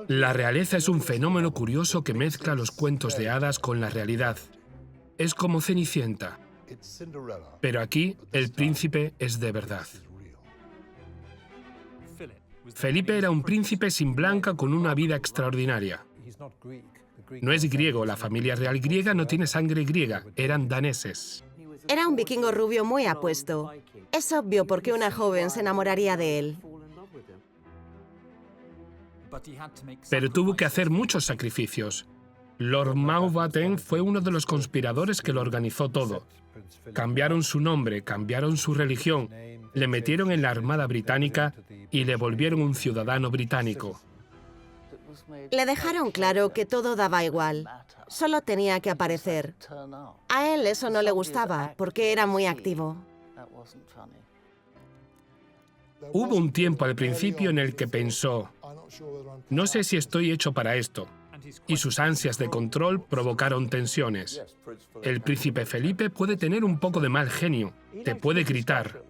La realeza es un fenómeno curioso que mezcla los cuentos de hadas con la realidad. Es como Cenicienta, pero aquí el príncipe es de verdad. Felipe era un príncipe sin blanca con una vida extraordinaria. No es griego, la familia real griega no tiene sangre griega, eran daneses. Era un vikingo rubio muy apuesto. Es obvio por qué una joven se enamoraría de él. Pero tuvo que hacer muchos sacrificios. Lord Mountbatten fue uno de los conspiradores que lo organizó todo. Cambiaron su nombre, cambiaron su religión, le metieron en la Armada Británica y le volvieron un ciudadano británico. Le dejaron claro que todo daba igual. Solo tenía que aparecer. A él eso no le gustaba, porque era muy activo. Hubo un tiempo al principio en el que pensó, no sé si estoy hecho para esto, y sus ansias de control provocaron tensiones. El príncipe Felipe puede tener un poco de mal genio, te puede gritar,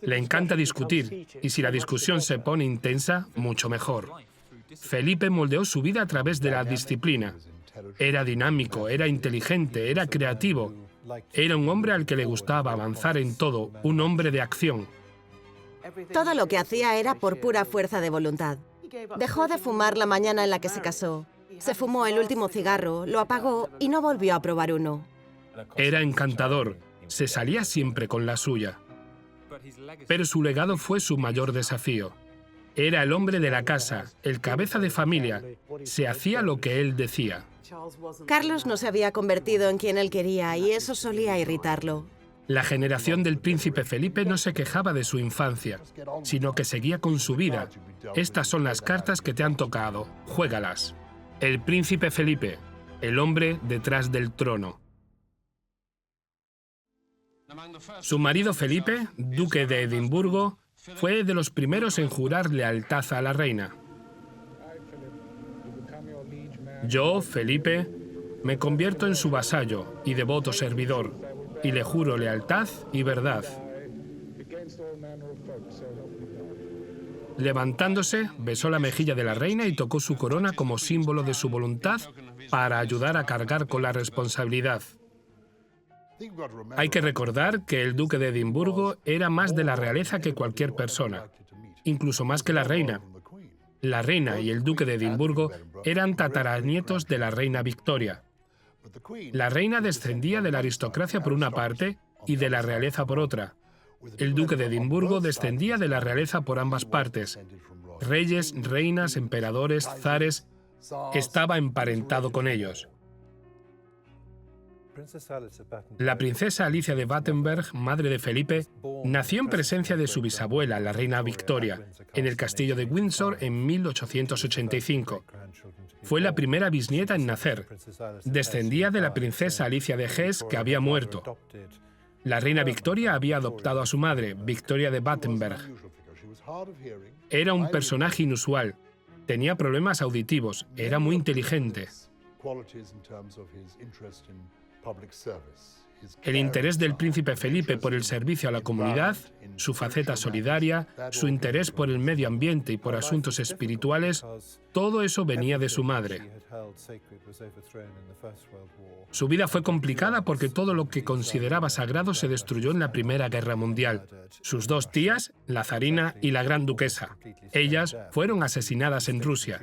le encanta discutir, y si la discusión se pone intensa, mucho mejor. Felipe moldeó su vida a través de la disciplina. Era dinámico, era inteligente, era creativo. Era un hombre al que le gustaba avanzar en todo, un hombre de acción. Todo lo que hacía era por pura fuerza de voluntad. Dejó de fumar la mañana en la que se casó. Se fumó el último cigarro, lo apagó y no volvió a probar uno. Era encantador, se salía siempre con la suya. Pero su legado fue su mayor desafío. Era el hombre de la casa, el cabeza de familia. Se hacía lo que él decía. Carlos no se había convertido en quien él quería y eso solía irritarlo. La generación del príncipe Felipe no se quejaba de su infancia, sino que seguía con su vida. Estas son las cartas que te han tocado. Juégalas. El príncipe Felipe, el hombre detrás del trono. Su marido Felipe, duque de Edimburgo, fue de los primeros en jurar lealtad a la reina. Yo, Felipe, me convierto en su vasallo y devoto servidor, y le juro lealtad y verdad. Levantándose, besó la mejilla de la reina y tocó su corona como símbolo de su voluntad para ayudar a cargar con la responsabilidad. Hay que recordar que el duque de Edimburgo era más de la realeza que cualquier persona, incluso más que la reina. La reina y el duque de Edimburgo eran tataranietos de la reina Victoria. La reina descendía de la aristocracia por una parte y de la realeza por otra. El duque de Edimburgo descendía de la realeza por ambas partes. Reyes, reinas, emperadores, zares, estaba emparentado con ellos. La princesa Alicia de Battenberg, madre de Felipe, nació en presencia de su bisabuela, la reina Victoria, en el castillo de Windsor en 1885. Fue la primera bisnieta en nacer. Descendía de la princesa Alicia de Hesse, que había muerto. La reina Victoria había adoptado a su madre, Victoria de Battenberg. Era un personaje inusual. Tenía problemas auditivos. Era muy inteligente. El interés del príncipe Felipe por el servicio a la comunidad, su faceta solidaria, su interés por el medio ambiente y por asuntos espirituales, todo eso venía de su madre. Su vida fue complicada porque todo lo que consideraba sagrado se destruyó en la Primera Guerra Mundial. Sus dos tías, la zarina y la gran duquesa. Ellas fueron asesinadas en Rusia.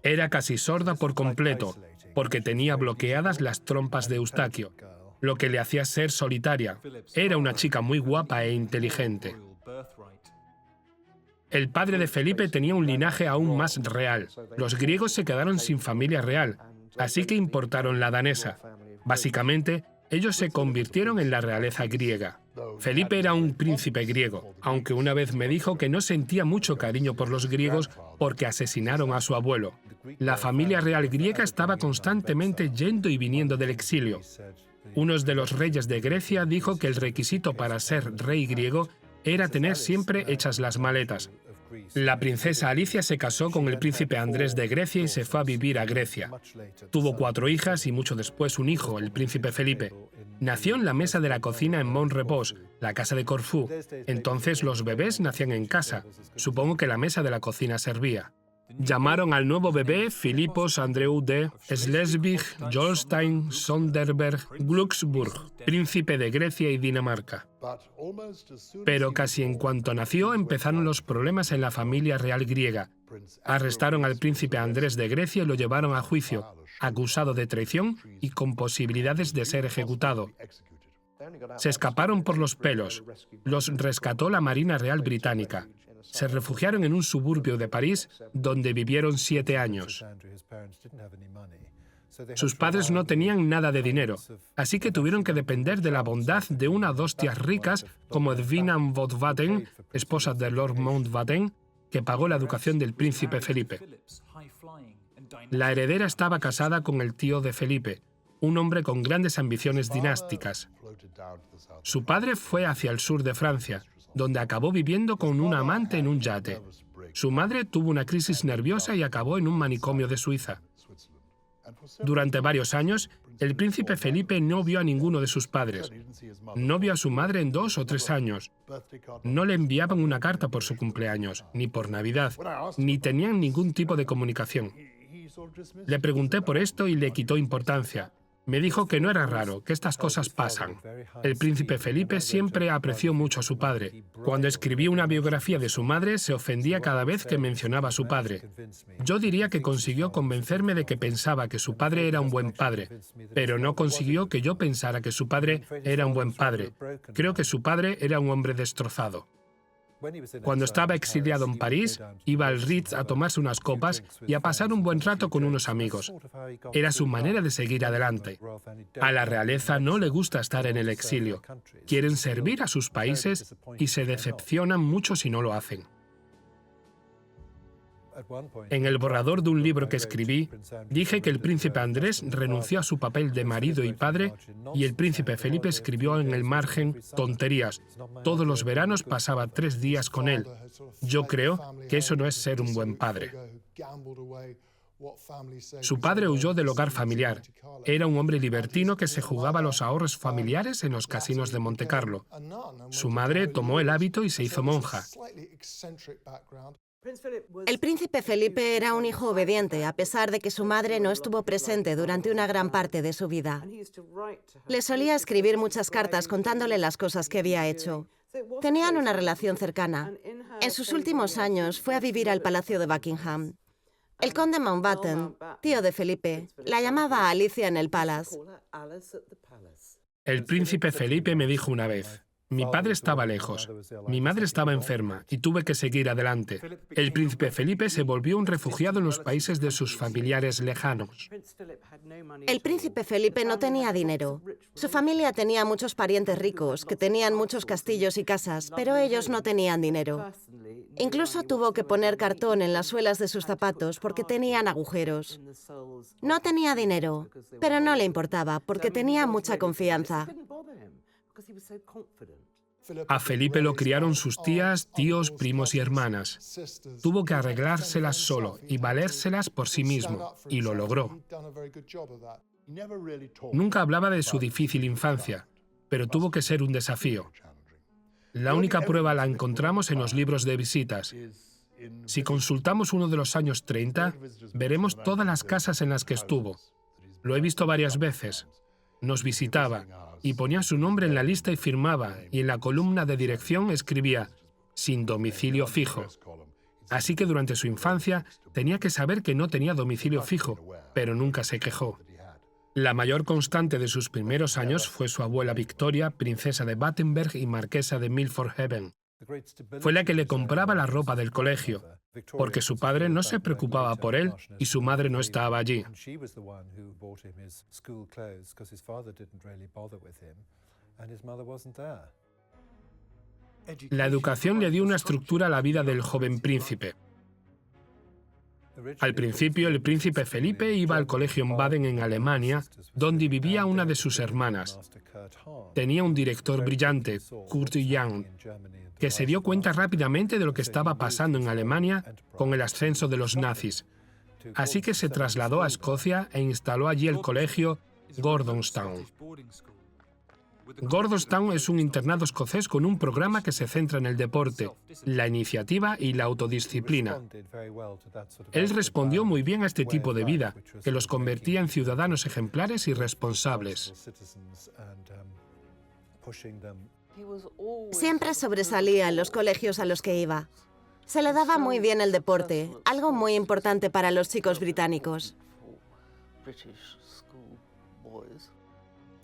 Era casi sorda por completo, porque tenía bloqueadas las trompas de Eustaquio, lo que le hacía ser solitaria. Era una chica muy guapa e inteligente. El padre de Felipe tenía un linaje aún más real. Los griegos se quedaron sin familia real, así que importaron la danesa. Básicamente, ellos se convirtieron en la realeza griega. Felipe era un príncipe griego, aunque una vez me dijo que no sentía mucho cariño por los griegos porque asesinaron a su abuelo. La familia real griega estaba constantemente yendo y viniendo del exilio. Uno de los reyes de Grecia dijo que el requisito para ser rey griego era tener siempre hechas las maletas. La princesa Alicia se casó con el príncipe Andrés de Grecia y se fue a vivir a Grecia. Tuvo 4 hijas y mucho después un hijo, el príncipe Felipe. Nació en la mesa de la cocina en Mont Repos, la casa de Corfú. Entonces los bebés nacían en casa. Supongo que la mesa de la cocina servía. Llamaron al nuevo bebé Filipos Andreu de Schleswig-Holstein-Sonderberg-Glücksburg, príncipe de Grecia y Dinamarca. Pero casi en cuanto nació empezaron los problemas en la familia real griega. Arrestaron al príncipe Andrés de Grecia y lo llevaron a juicio, acusado de traición y con posibilidades de ser ejecutado. Se escaparon por los pelos. Los rescató la Marina Real Británica. Se refugiaron en un suburbio de París, donde vivieron 7 años. Sus padres no tenían nada de dinero, así que tuvieron que depender de la bondad de una o dos tías ricas como Edwina Mountbatten, esposa de Lord Mountbatten, que pagó la educación del príncipe Felipe. La heredera estaba casada con el tío de Felipe, un hombre con grandes ambiciones dinásticas. Su padre fue hacia el sur de Francia, donde acabó viviendo con una amante en un yate. Su madre tuvo una crisis nerviosa y acabó en un manicomio de Suiza. Durante varios años, el príncipe Felipe no vio a ninguno de sus padres. No vio a su madre en 2 o 3 años. No le enviaban una carta por su cumpleaños, ni por Navidad, ni tenían ningún tipo de comunicación. Le pregunté por esto y le quitó importancia. Me dijo que no era raro, que estas cosas pasan. El príncipe Felipe siempre apreció mucho a su padre. Cuando escribí una biografía de su madre, se ofendía cada vez que mencionaba a su padre. Yo diría que consiguió convencerme de que pensaba que su padre era un buen padre, pero no consiguió que yo pensara que su padre era un buen padre. Creo que su padre era un hombre destrozado. Cuando estaba exiliado en París, iba al Ritz a tomarse unas copas y a pasar un buen rato con unos amigos. Era su manera de seguir adelante. A la realeza no le gusta estar en el exilio. Quieren servir a sus países y se decepcionan mucho si no lo hacen. En el borrador de un libro que escribí, dije que el príncipe Andrés renunció a su papel de marido y padre y el príncipe Felipe escribió en el margen tonterías. Todos los veranos pasaba 3 días con él. Yo creo que eso no es ser un buen padre. Su padre huyó del hogar familiar. Era un hombre libertino que se jugaba los ahorros familiares en los casinos de Montecarlo. Su madre tomó el hábito y se hizo monja. El príncipe Felipe era un hijo obediente, a pesar de que su madre no estuvo presente durante una gran parte de su vida. Le solía escribir muchas cartas contándole las cosas que había hecho. Tenían una relación cercana. En sus últimos años fue a vivir al Palacio de Buckingham. El conde Mountbatten, tío de Felipe, la llamaba Alicia en el Palace. El príncipe Felipe me dijo una vez: mi padre estaba lejos, mi madre estaba enferma y tuve que seguir adelante. El príncipe Felipe se volvió un refugiado en los países de sus familiares lejanos. El príncipe Felipe no tenía dinero. Su familia tenía muchos parientes ricos, que tenían muchos castillos y casas, pero ellos no tenían dinero. Incluso tuvo que poner cartón en las suelas de sus zapatos porque tenían agujeros. No tenía dinero, pero no le importaba porque tenía mucha confianza. A Felipe lo criaron sus tías, tíos, primos y hermanas. Tuvo que arreglárselas solo y valérselas por sí mismo, y lo logró. Nunca hablaba de su difícil infancia, pero tuvo que ser un desafío. La única prueba la encontramos en los libros de visitas. Si consultamos uno de los años 30, veremos todas las casas en las que estuvo. Lo he visto varias veces. Nos visitaba y ponía su nombre en la lista y firmaba, y en la columna de dirección escribía «sin domicilio fijo». Así que durante su infancia tenía que saber que no tenía domicilio fijo, pero nunca se quejó. La mayor constante de sus primeros años fue su abuela Victoria, princesa de Battenberg y marquesa de Milford Haven. Fue la que le compraba la ropa del colegio, porque su padre no se preocupaba por él y su madre no estaba allí. La educación le dio una estructura a la vida del joven príncipe. Al principio, el príncipe Felipe iba al colegio en Baden, en Alemania, donde vivía una de sus hermanas. Tenía un director brillante, Kurt Young, que se dio cuenta rápidamente de lo que estaba pasando en Alemania con el ascenso de los nazis. Así que se trasladó a Escocia e instaló allí el colegio Gordonstoun. Gordonstown es un internado escocés con un programa que se centra en el deporte, la iniciativa y la autodisciplina. Él respondió muy bien a este tipo de vida, que los convertía en ciudadanos ejemplares y responsables. Siempre sobresalía en los colegios a los que iba. Se le daba muy bien el deporte, algo muy importante para los chicos británicos.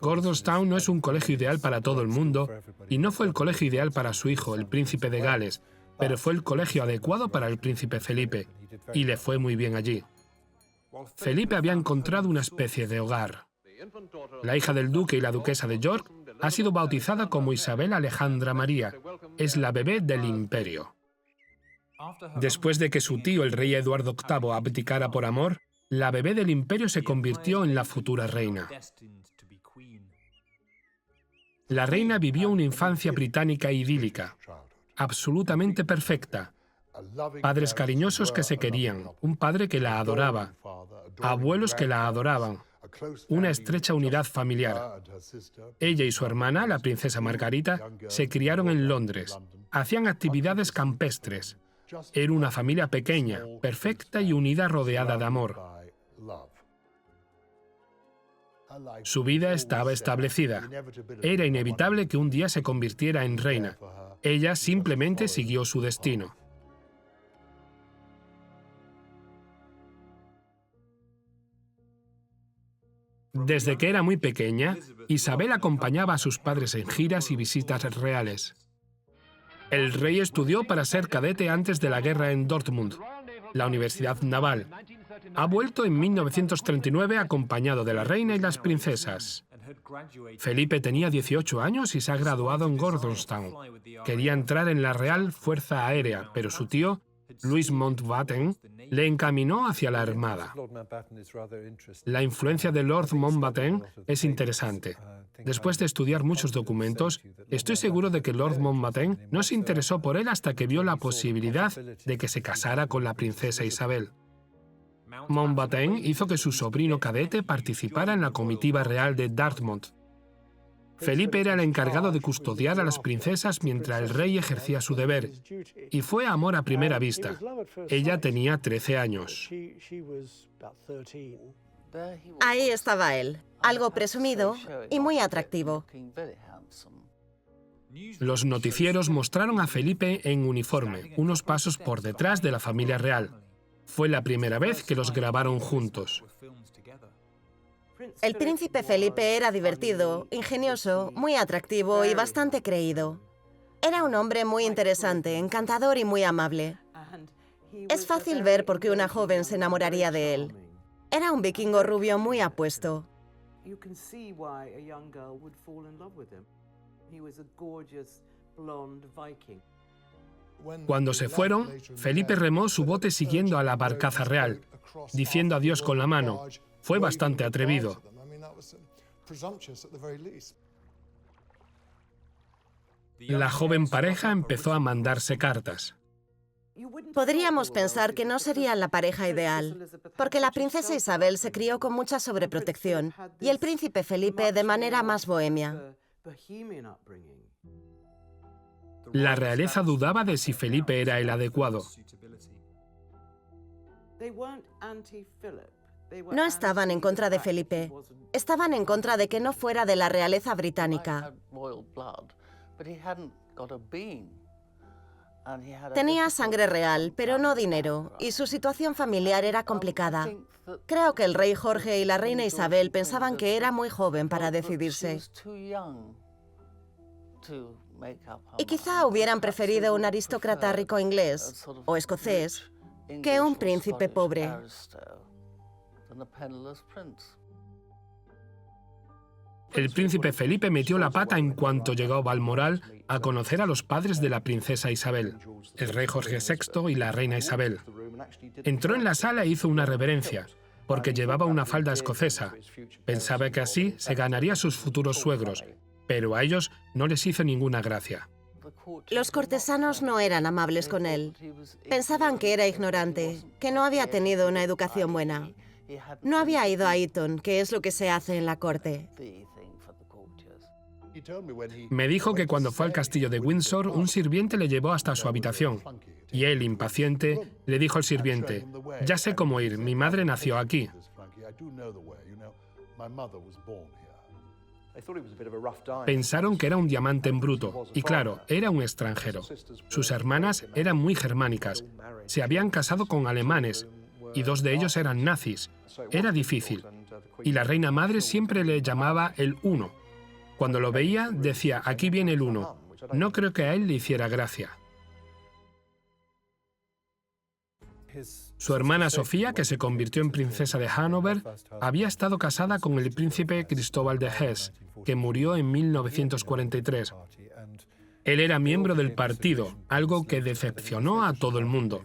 Gordonstown no es un colegio ideal para todo el mundo y no fue el colegio ideal para su hijo, el príncipe de Gales, pero fue el colegio adecuado para el príncipe Felipe y le fue muy bien allí. Felipe había encontrado una especie de hogar. La hija del duque y la duquesa de York ha sido bautizada como Isabel Alejandra María. Es la bebé del imperio. Después de que su tío, el rey Eduardo VIII, abdicara por amor, la bebé del imperio se convirtió en la futura reina. La reina vivió una infancia británica idílica, absolutamente perfecta. Padres cariñosos que se querían, un padre que la adoraba, abuelos que la adoraban, una estrecha unidad familiar. Ella y su hermana, la princesa Margarita, se criaron en Londres. Hacían actividades campestres. Era una familia pequeña, perfecta y unida, rodeada de amor. Su vida estaba establecida. Era inevitable que un día se convirtiera en reina. Ella simplemente siguió su destino. Desde que era muy pequeña, Isabel acompañaba a sus padres en giras y visitas reales. El rey estudió para ser cadete antes de la guerra en Dortmund, la Universidad Naval. Ha vuelto en 1939 acompañado de la reina y las princesas. Felipe tenía 18 años y se ha graduado en Gordonstown. Quería entrar en la Real Fuerza Aérea, pero su tío, Louis Mountbatten, le encaminó hacia la Armada. La influencia de Lord Mountbatten es interesante. Después de estudiar muchos documentos, estoy seguro de que Lord Mountbatten no se interesó por él hasta que vio la posibilidad de que se casara con la princesa Isabel. Mountbatten hizo que su sobrino cadete participara en la comitiva real de Dartmouth. Felipe era el encargado de custodiar a las princesas mientras el rey ejercía su deber, y fue amor a primera vista. Ella tenía 13 años. Ahí estaba él, algo presumido y muy atractivo. Los noticieros mostraron a Felipe en uniforme, unos pasos por detrás de la familia real. Fue la primera vez que los grabaron juntos. El príncipe Felipe era divertido, ingenioso, muy atractivo y bastante creído. Era un hombre muy interesante, encantador y muy amable. Es fácil ver por qué una joven se enamoraría de él. Era un vikingo rubio muy apuesto. Cuando se fueron, Felipe remó su bote siguiendo a la barcaza real, diciendo adiós con la mano. Fue bastante atrevido. La joven pareja empezó a mandarse cartas. Podríamos pensar que no serían la pareja ideal, porque la princesa Isabel se crió con mucha sobreprotección y el príncipe Felipe de manera más bohemia. La realeza dudaba de si Felipe era el adecuado. No estaban en contra de Felipe, estaban en contra de que no fuera de la realeza británica. Tenía sangre real, pero no dinero, y su situación familiar era complicada. Creo que el rey Jorge y la reina Isabel pensaban que era muy joven para decidirse. Y quizá hubieran preferido un aristócrata rico inglés o escocés que un príncipe pobre. El príncipe Felipe metió la pata en cuanto llegó a Balmoral a conocer a los padres de la princesa Isabel, el rey Jorge VI y la reina Isabel. Entró en la sala e hizo una reverencia, porque llevaba una falda escocesa. Pensaba que así se ganaría a sus futuros suegros, pero a ellos no les hizo ninguna gracia. Los cortesanos no eran amables con él. Pensaban que era ignorante, que no había tenido una educación buena. No había ido a Eton, que es lo que se hace en la corte. Me dijo que cuando fue al castillo de Windsor, un sirviente le llevó hasta su habitación. Y él, impaciente, le dijo al sirviente: «Ya sé cómo ir, mi madre nació aquí». Pensaron que era un diamante en bruto, y claro, era un extranjero. Sus hermanas eran muy germánicas, se habían casado con alemanes, y 2 de ellos eran nazis. Era difícil. Y la reina madre siempre le llamaba el Uno. Cuando lo veía, decía: «Aquí viene el Uno». No creo que a él le hiciera gracia. Su hermana Sofía, que se convirtió en princesa de Hannover, había estado casada con el príncipe Cristóbal de Hesse, que murió en 1943. Él era miembro del partido, algo que decepcionó a todo el mundo.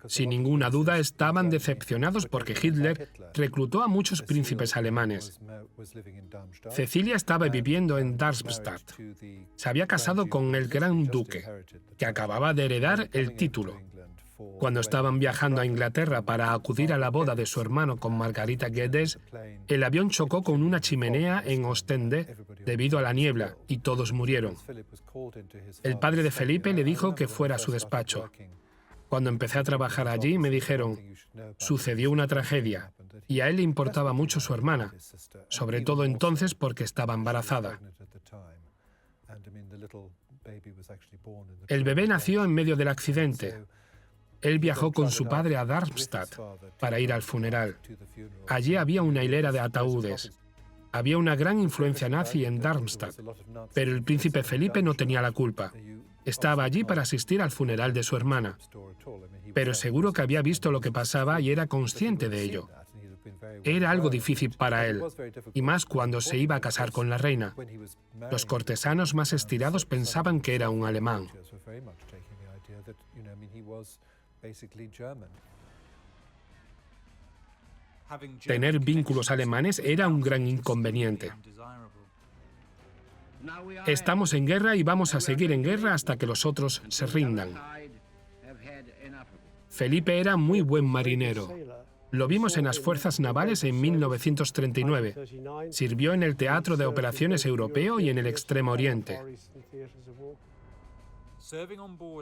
Sin ninguna duda estaban decepcionados porque Hitler reclutó a muchos príncipes alemanes. Cecilia estaba viviendo en Darmstadt. Se había casado con el gran duque, que acababa de heredar el título. Cuando estaban viajando a Inglaterra para acudir a la boda de su hermano con Margarita Geddes, el avión chocó con una chimenea en Ostende debido a la niebla y todos murieron. El padre de Felipe le dijo que fuera a su despacho. Cuando empecé a trabajar allí me dijeron: «Sucedió una tragedia», y a él le importaba mucho su hermana, sobre todo entonces porque estaba embarazada. El bebé nació en medio del accidente. Él viajó con su padre a Darmstadt para ir al funeral. Allí había una hilera de ataúdes. Había una gran influencia nazi en Darmstadt, pero el príncipe Felipe no tenía la culpa. Estaba allí para asistir al funeral de su hermana. Pero seguro que había visto lo que pasaba y era consciente de ello. Era algo difícil para él, y más cuando se iba a casar con la reina. Los cortesanos más estirados pensaban que era un alemán. Tener vínculos alemanes era un gran inconveniente. Estamos en guerra y vamos a seguir en guerra hasta que los otros se rindan. Felipe era muy buen marinero. Lo vimos en las fuerzas navales en 1939. Sirvió en el Teatro de Operaciones Europeo y en el Extremo Oriente.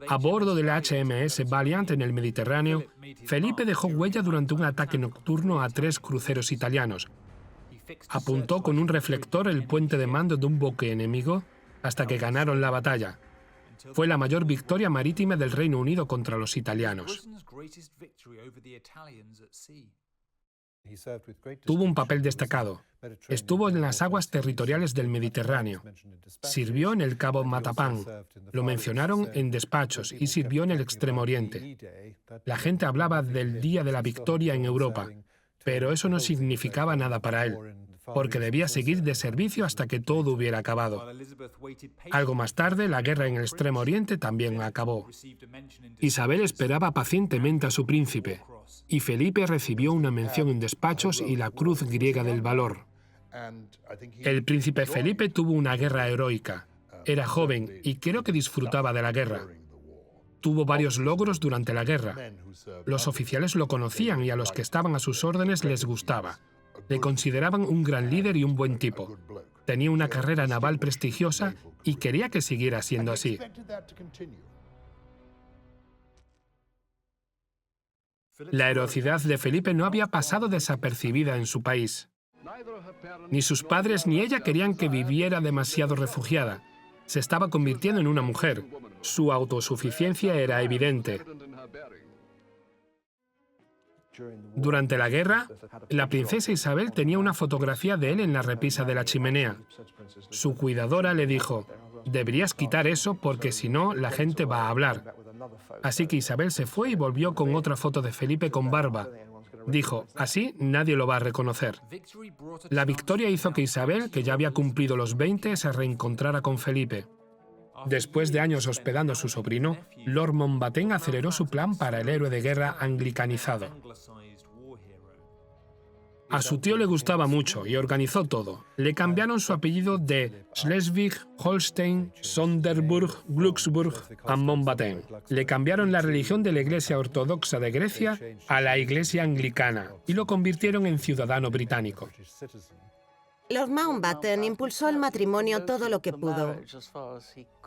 A bordo del HMS Valiant en el Mediterráneo, Felipe dejó huella durante un ataque nocturno a 3 cruceros italianos. Apuntó con un reflector el puente de mando de un buque enemigo hasta que ganaron la batalla. Fue la mayor victoria marítima del Reino Unido contra los italianos. Tuvo un papel destacado. Estuvo en las aguas territoriales del Mediterráneo. Sirvió en el Cabo Matapán. Lo mencionaron en despachos y sirvió en el Extremo Oriente. La gente hablaba del Día de la Victoria en Europa, pero eso no significaba nada para él, porque debía seguir de servicio hasta que todo hubiera acabado. Algo más tarde, la guerra en el Extremo Oriente también acabó. Isabel esperaba pacientemente a su príncipe, y Felipe recibió una mención en despachos y la Cruz Griega del Valor. El príncipe Felipe tuvo una guerra heroica. Era joven y creo que disfrutaba de la guerra. Tuvo varios logros durante la guerra. Los oficiales lo conocían y a los que estaban a sus órdenes les gustaba. Le consideraban un gran líder y un buen tipo. Tenía una carrera naval prestigiosa y quería que siguiera siendo así. La heroicidad de Felipe no había pasado desapercibida en su país. Ni sus padres ni ella querían que viviera demasiado refugiada. Se estaba convirtiendo en una mujer. Su autosuficiencia era evidente. Durante la guerra, la princesa Isabel tenía una fotografía de él en la repisa de la chimenea. Su cuidadora le dijo: «Deberías quitar eso porque si no, la gente va a hablar». Así que Isabel se fue y volvió con otra foto de Felipe con barba. Dijo: «Así nadie lo va a reconocer». La victoria hizo que Isabel, que ya había cumplido los 20, se reencontrara con Felipe. Después de años hospedando a su sobrino, Lord Mountbatten aceleró su plan para el héroe de guerra anglicanizado. A su tío le gustaba mucho y organizó todo. Le cambiaron su apellido de Schleswig, Holstein, Sonderburg, Glücksburg a Mountbatten. Le cambiaron la religión de la Iglesia Ortodoxa de Grecia a la Iglesia Anglicana y lo convirtieron en ciudadano británico. Lord Mountbatten impulsó el matrimonio todo lo que pudo.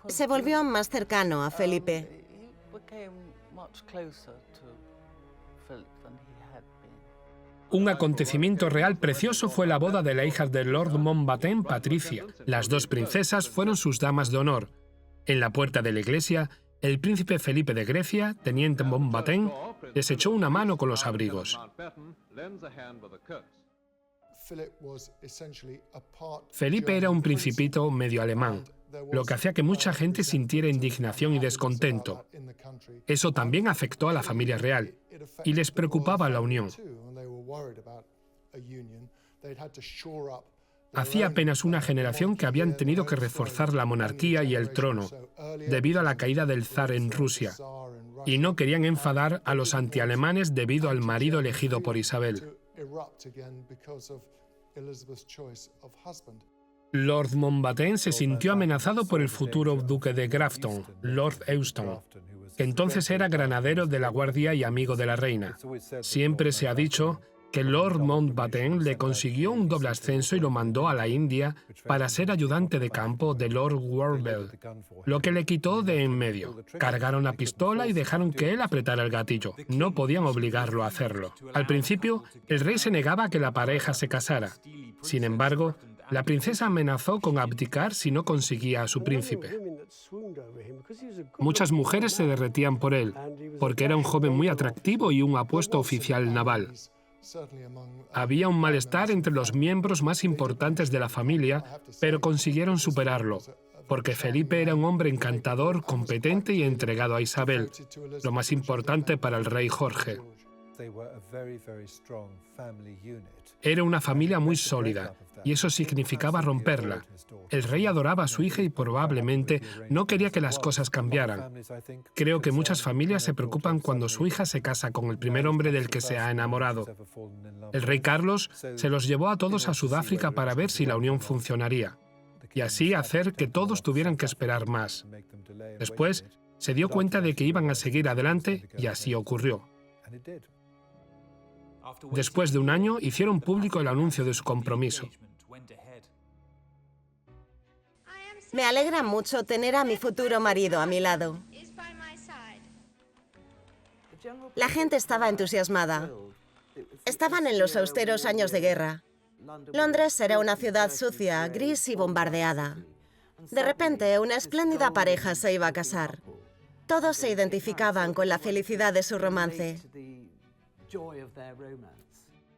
Se volvió más cercano a Felipe. Un acontecimiento real precioso fue la boda de la hija de Lord Mountbatten, Patricia. Las dos princesas fueron sus damas de honor. En la puerta de la iglesia, el príncipe Felipe de Grecia, teniente Mountbatten, les echó una mano con los abrigos. Felipe era un principito medio alemán, lo que hacía que mucha gente sintiera indignación y descontento. Eso también afectó a la familia real y les preocupaba la unión. Hacía apenas una generación que habían tenido que reforzar la monarquía y el trono, debido a la caída del zar en Rusia, y no querían enfadar a los antialemanes debido al marido elegido por Isabel. Lord Mountbatten se sintió amenazado por el futuro duque de Grafton, Lord Euston, que entonces era granadero de la Guardia y amigo de la reina. Siempre se ha dicho que Lord Mountbatten le consiguió un doble ascenso y lo mandó a la India para ser ayudante de campo de Lord Warbell, lo que le quitó de en medio. Cargaron la pistola y dejaron que él apretara el gatillo. No podían obligarlo a hacerlo. Al principio, el rey se negaba a que la pareja se casara. Sin embargo, la princesa amenazó con abdicar si no conseguía a su príncipe. Muchas mujeres se derretían por él, porque era un joven muy atractivo y un apuesto oficial naval. Había un malestar entre los miembros más importantes de la familia, pero consiguieron superarlo, porque Felipe era un hombre encantador, competente y entregado a Isabel, lo más importante para el rey Jorge. Era una familia muy sólida, y eso significaba romperla. El rey adoraba a su hija y probablemente no quería que las cosas cambiaran. Creo que muchas familias se preocupan cuando su hija se casa con el primer hombre del que se ha enamorado. El rey Carlos se los llevó a todos a Sudáfrica para ver si la unión funcionaría, y así hacer que todos tuvieran que esperar más. Después, se dio cuenta de que iban a seguir adelante y así ocurrió. Después de un año, hicieron público el anuncio de su compromiso. Me alegra mucho tener a mi futuro marido a mi lado. La gente estaba entusiasmada. Estaban en los austeros años de guerra. Londres era una ciudad sucia, gris y bombardeada. De repente, una espléndida pareja se iba a casar. Todos se identificaban con la felicidad de su romance.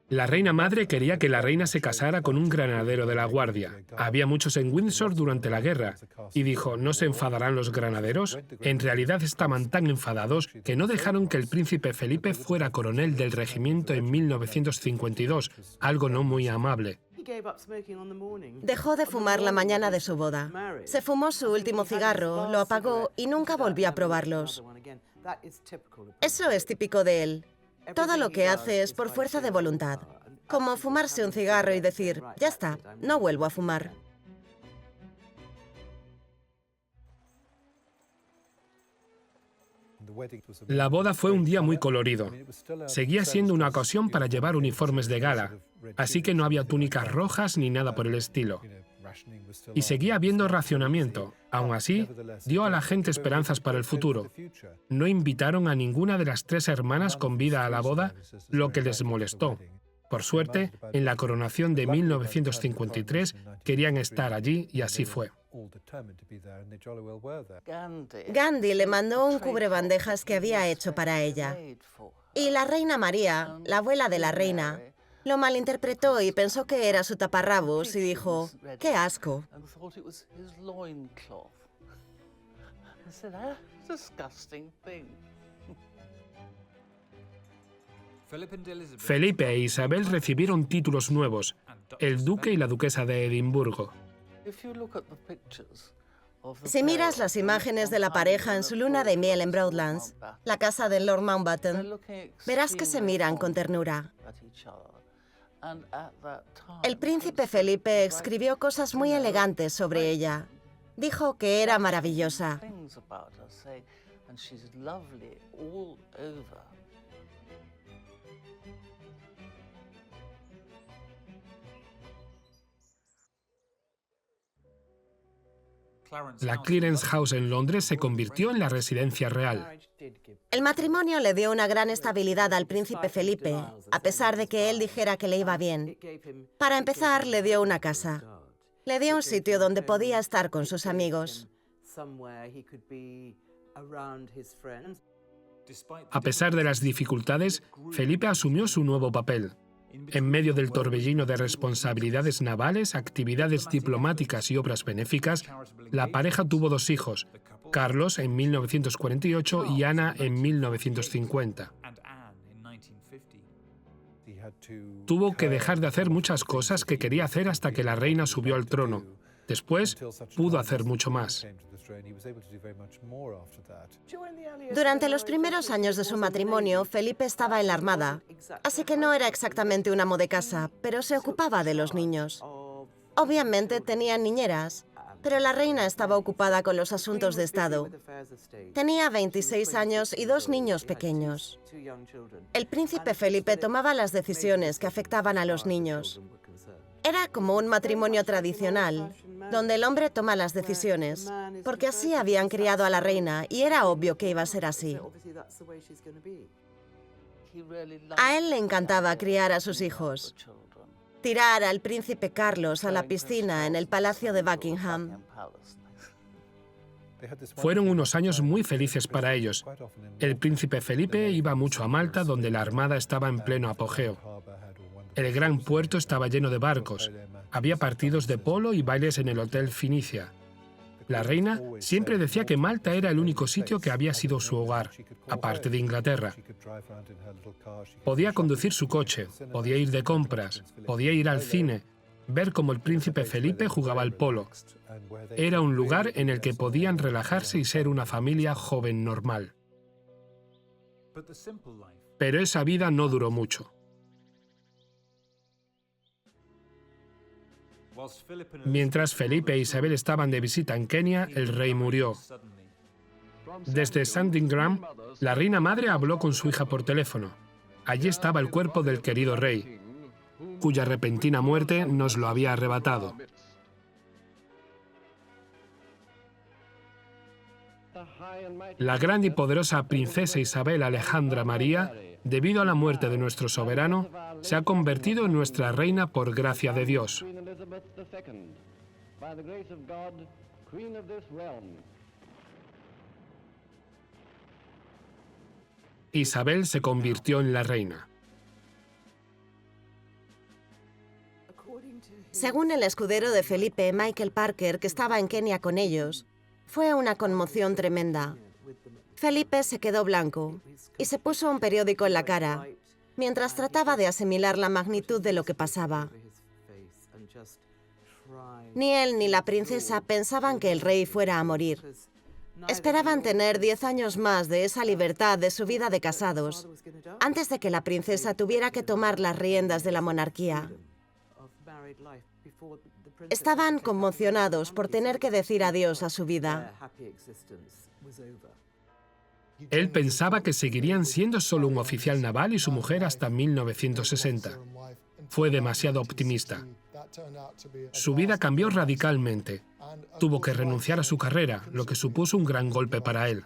La reina madre quería que la reina se casara con un granadero de la Guardia. Había muchos en Windsor durante la guerra, y dijo, ¿no se enfadarán los granaderos? En realidad estaban tan enfadados que no dejaron que el príncipe Felipe fuera coronel del regimiento en 1952, algo no muy amable. Dejó de fumar la mañana de su boda. Se fumó su último cigarro, lo apagó y nunca volvió a probarlos. Eso es típico de él. Todo lo que hace es por fuerza de voluntad, como fumarse un cigarro y decir, ya está, no vuelvo a fumar. La boda fue un día muy colorido. Seguía siendo una ocasión para llevar uniformes de gala, así que no había túnicas rojas ni nada por el estilo. Y seguía habiendo racionamiento. Aún así, dio a la gente esperanzas para el futuro. No invitaron a ninguna de las 3 hermanas con vida a la boda, lo que les molestó. Por suerte, en la coronación de 1953 querían estar allí y así fue. Gandhi le mandó un cubrebandejas que había hecho para ella. Y la reina María, la abuela de la reina, lo malinterpretó y pensó que era su taparrabos y dijo, ¡qué asco! Felipe e Isabel recibieron títulos nuevos, el duque y la duquesa de Edimburgo. Si miras las imágenes de la pareja en su luna de miel en Broadlands, la casa de Lord Mountbatten, verás que se miran con ternura. El príncipe Felipe escribió cosas muy elegantes sobre ella. Dijo que era maravillosa. La Clarence House en Londres se convirtió en la residencia real. El matrimonio le dio una gran estabilidad al príncipe Felipe, a pesar de que él dijera que le iba bien. Para empezar, le dio una casa. Le dio un sitio donde podía estar con sus amigos. A pesar de las dificultades, Felipe asumió su nuevo papel. En medio del torbellino de responsabilidades navales, actividades diplomáticas y obras benéficas, la pareja tuvo 2 hijos, Carlos en 1948 y Ana en 1950. Tuvo que dejar de hacer muchas cosas que quería hacer hasta que la reina subió al trono. Después, pudo hacer mucho más. Durante los primeros años de su matrimonio, Felipe estaba en la Armada, así que no era exactamente un amo de casa, pero se ocupaba de los niños. Obviamente tenían niñeras, pero la reina estaba ocupada con los asuntos de Estado. Tenía 26 años y 2 niños pequeños. El príncipe Felipe tomaba las decisiones que afectaban a los niños. Era como un matrimonio tradicional, donde el hombre toma las decisiones, porque así habían criado a la reina y era obvio que iba a ser así. A él le encantaba criar a sus hijos. Tirar al príncipe Carlos a la piscina en el Palacio de Buckingham. Fueron unos años muy felices para ellos. El príncipe Felipe iba mucho a Malta, donde la armada estaba en pleno apogeo. El gran puerto estaba lleno de barcos. Había partidos de polo y bailes en el Hotel Finicia. La reina siempre decía que Malta era el único sitio que había sido su hogar, aparte de Inglaterra. Podía conducir su coche, podía ir de compras, podía ir al cine, ver cómo el príncipe Felipe jugaba al polo. Era un lugar en el que podían relajarse y ser una familia joven normal. Pero esa vida no duró mucho. Mientras Felipe e Isabel estaban de visita en Kenia, el rey murió. Desde Sandringham, la reina madre habló con su hija por teléfono. Allí estaba el cuerpo del querido rey, cuya repentina muerte nos lo había arrebatado. La gran y poderosa princesa Isabel Alejandra María, debido a la muerte de nuestro soberano, se ha convertido en nuestra reina por gracia de Dios. Isabel se convirtió en la reina. Según el escudero de Felipe, Michael Parker, que estaba en Kenia con ellos, fue una conmoción tremenda. Felipe se quedó blanco y se puso un periódico en la cara, mientras trataba de asimilar la magnitud de lo que pasaba. Ni él ni la princesa pensaban que el rey fuera a morir. Esperaban tener 10 años más de esa libertad de su vida de casados, antes de que la princesa tuviera que tomar las riendas de la monarquía. Estaban conmocionados por tener que decir adiós a su vida. Él pensaba que seguirían siendo solo un oficial naval y su mujer hasta 1960. Fue demasiado optimista. Su vida cambió radicalmente. Tuvo que renunciar a su carrera, lo que supuso un gran golpe para él.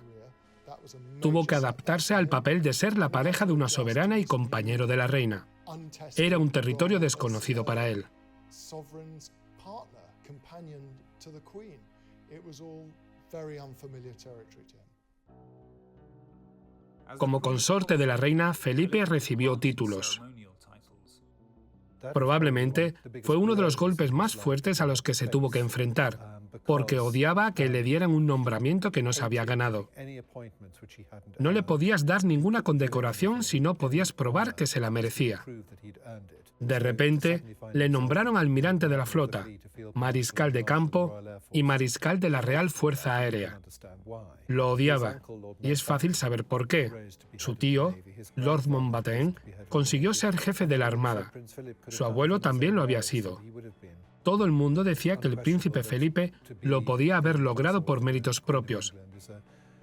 Tuvo que adaptarse al papel de ser la pareja de una soberana y compañero de la reina. Era un territorio desconocido para él. Como consorte de la reina, Felipe recibió títulos. Probablemente fue uno de los golpes más fuertes a los que se tuvo que enfrentar, porque odiaba que le dieran un nombramiento que no se había ganado. No le podías dar ninguna condecoración si no podías probar que se la merecía. De repente, le nombraron almirante de la flota, mariscal de campo y mariscal de la Real Fuerza Aérea. Lo odiaba, y es fácil saber por qué. Su tío, Lord Mountbatten, consiguió ser jefe de la Armada. Su abuelo también lo había sido. Todo el mundo decía que el príncipe Felipe lo podía haber logrado por méritos propios.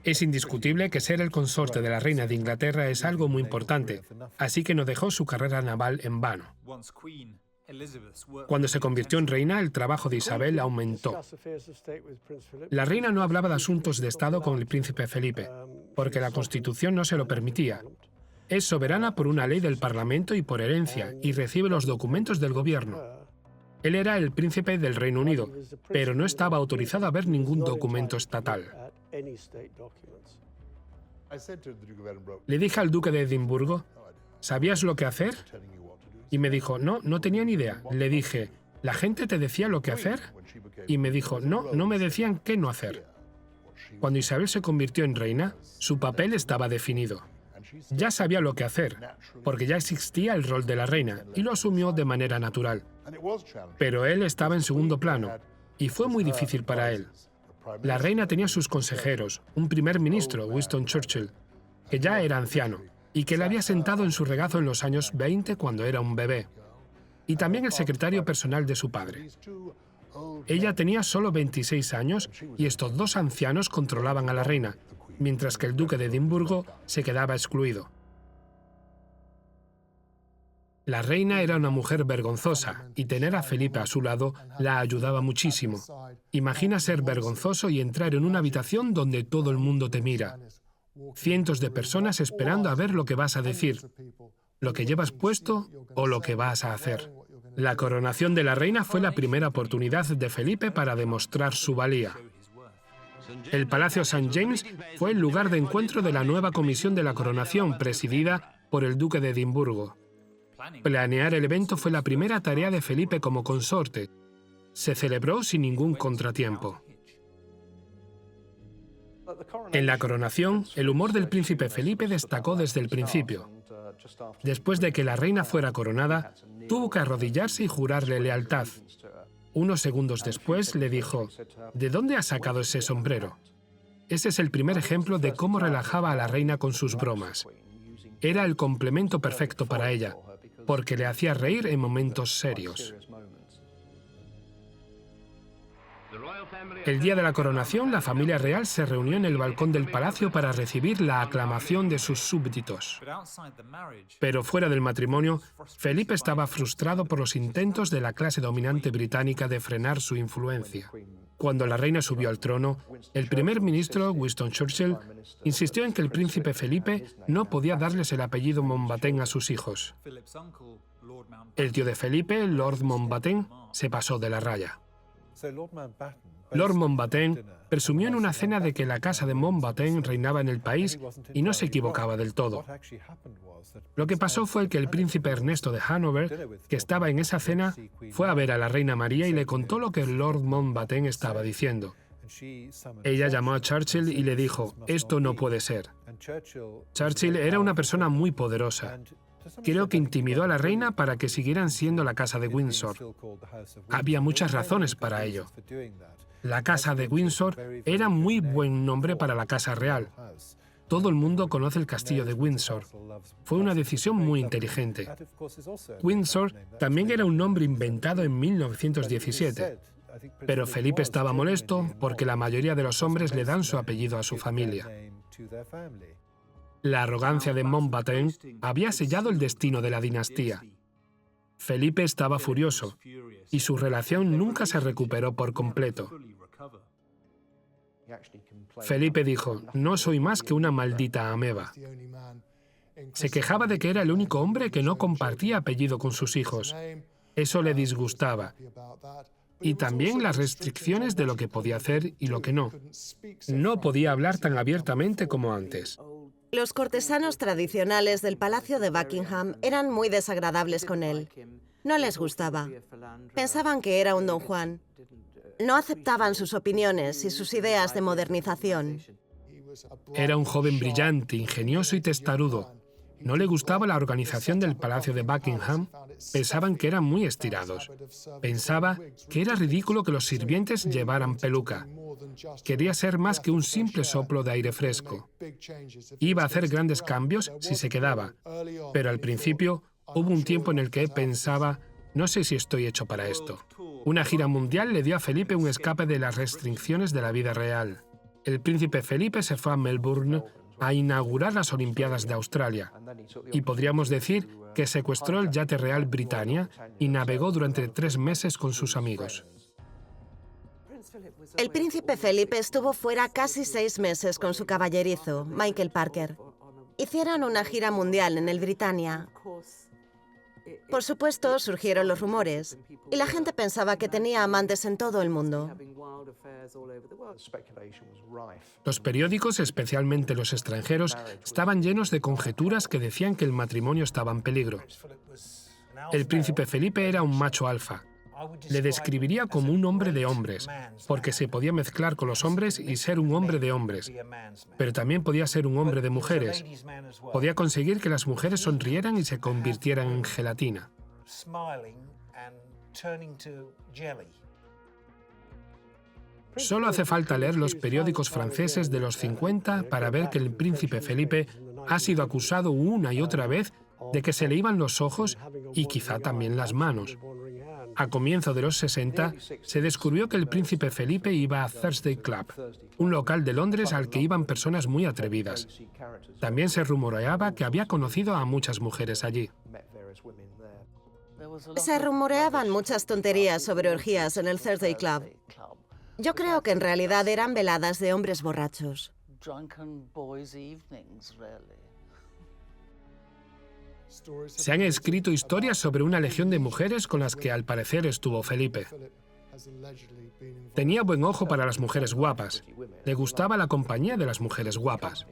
Es indiscutible que ser el consorte de la reina de Inglaterra es algo muy importante, así que no dejó su carrera naval en vano. Cuando se convirtió en reina, el trabajo de Isabel aumentó. La reina no hablaba de asuntos de Estado con el príncipe Felipe, porque la Constitución no se lo permitía. Es soberana por una ley del Parlamento y por herencia, y recibe los documentos del gobierno. Él era el príncipe del Reino Unido, pero no estaba autorizado a ver ningún documento estatal. Le dije al duque de Edimburgo, ¿sabías lo que hacer? Y me dijo, no, no tenía ni idea. Le dije, ¿la gente te decía lo que hacer? Y me dijo, no, no me decían qué no hacer. Cuando Isabel se convirtió en reina, su papel estaba definido. Ya sabía lo que hacer, porque ya existía el rol de la reina, y lo asumió de manera natural. Pero él estaba en segundo plano, y fue muy difícil para él. La reina tenía sus consejeros, un primer ministro, Winston Churchill, que ya era anciano, y que le había sentado en su regazo en los años 20 cuando era un bebé, y también el secretario personal de su padre. Ella tenía solo 26 años y estos dos ancianos controlaban a la reina, mientras que el duque de Edimburgo se quedaba excluido. La reina era una mujer vergonzosa y tener a Felipe a su lado la ayudaba muchísimo. Imagina ser vergonzoso y entrar en una habitación donde todo el mundo te mira. Cientos de personas esperando a ver lo que vas a decir, lo que llevas puesto o lo que vas a hacer. La coronación de la reina fue la primera oportunidad de Felipe para demostrar su valía. El Palacio St. James fue el lugar de encuentro de la nueva comisión de la coronación, presidida por el duque de Edimburgo. Planear el evento fue la primera tarea de Felipe como consorte. Se celebró sin ningún contratiempo. En la coronación, el humor del príncipe Felipe destacó desde el principio. Después de que la reina fuera coronada, tuvo que arrodillarse y jurarle lealtad. Unos segundos después le dijo, ¿de dónde has sacado ese sombrero? Ese es el primer ejemplo de cómo relajaba a la reina con sus bromas. Era el complemento perfecto para ella, porque le hacía reír en momentos serios. El día de la coronación, la familia real se reunió en el balcón del palacio para recibir la aclamación de sus súbditos. Pero fuera del matrimonio, Felipe estaba frustrado por los intentos de la clase dominante británica de frenar su influencia. Cuando la reina subió al trono, el primer ministro, Winston Churchill, insistió en que el príncipe Felipe no podía darles el apellido Mountbatten a sus hijos. El tío de Felipe, Lord Mountbatten, se pasó de la raya. Lord Mountbatten presumió en una cena de que la casa de Mountbatten reinaba en el país y no se equivocaba del todo. Lo que pasó fue que el príncipe Ernesto de Hanover, que estaba en esa cena, fue a ver a la reina María y le contó lo que Lord Mountbatten estaba diciendo. Ella llamó a Churchill y le dijo, esto no puede ser. Churchill era una persona muy poderosa. Creo que intimidó a la reina para que siguieran siendo la casa de Windsor. Había muchas razones para ello. La casa de Windsor era muy buen nombre para la casa real. Todo el mundo conoce el castillo de Windsor. Fue una decisión muy inteligente. Windsor también era un nombre inventado en 1917. Pero Felipe estaba molesto porque la mayoría de los hombres le dan su apellido a su familia. La arrogancia de Mountbatten había sellado el destino de la dinastía. Felipe estaba furioso y su relación nunca se recuperó por completo. Felipe dijo, no soy más que una maldita ameba. Se quejaba de que era el único hombre que no compartía apellido con sus hijos. Eso le disgustaba. Y también las restricciones de lo que podía hacer y lo que no. No podía hablar tan abiertamente como antes. Los cortesanos tradicionales del Palacio de Buckingham eran muy desagradables con él. No les gustaba. Pensaban que era un don Juan. No aceptaban sus opiniones y sus ideas de modernización. Era un joven brillante, ingenioso y testarudo. No le gustaba la organización del Palacio de Buckingham. Pensaban que eran muy estirados. Pensaba que era ridículo que los sirvientes llevaran peluca. Quería ser más que un simple soplo de aire fresco. Iba a hacer grandes cambios si se quedaba, pero al principio hubo un tiempo en el que pensaba, no sé si estoy hecho para esto. Una gira mundial le dio a Felipe un escape de las restricciones de la vida real. El príncipe Felipe se fue a Melbourne a inaugurar las Olimpiadas de Australia. Y podríamos decir que secuestró el yate real Britannia y navegó durante 3 meses con sus amigos. El príncipe Felipe estuvo fuera casi 6 meses con su caballerizo, Michael Parker. Hicieron una gira mundial en el Britannia. Por supuesto, surgieron los rumores, y la gente pensaba que tenía amantes en todo el mundo. Los periódicos, especialmente los extranjeros, estaban llenos de conjeturas que decían que el matrimonio estaba en peligro. El príncipe Felipe era un macho alfa. Le describiría como un hombre de hombres, porque se podía mezclar con los hombres y ser un hombre de hombres. Pero también podía ser un hombre de mujeres. Podía conseguir que las mujeres sonrieran y se convirtieran en gelatina. Solo hace falta leer los periódicos franceses de los 50 para ver que el príncipe Felipe ha sido acusado una y otra vez de que se le iban los ojos y quizá también las manos. A comienzos de los 60, se descubrió que el príncipe Felipe iba a Thursday Club, un local de Londres al que iban personas muy atrevidas. También se rumoreaba que había conocido a muchas mujeres allí. Se rumoreaban muchas tonterías sobre orgías en el Thursday Club. Yo creo que en realidad eran veladas de hombres borrachos. Se han escrito historias sobre una legión de mujeres con las que al parecer estuvo Felipe. Tenía buen ojo para las mujeres guapas. Le gustaba la compañía de las mujeres guapas.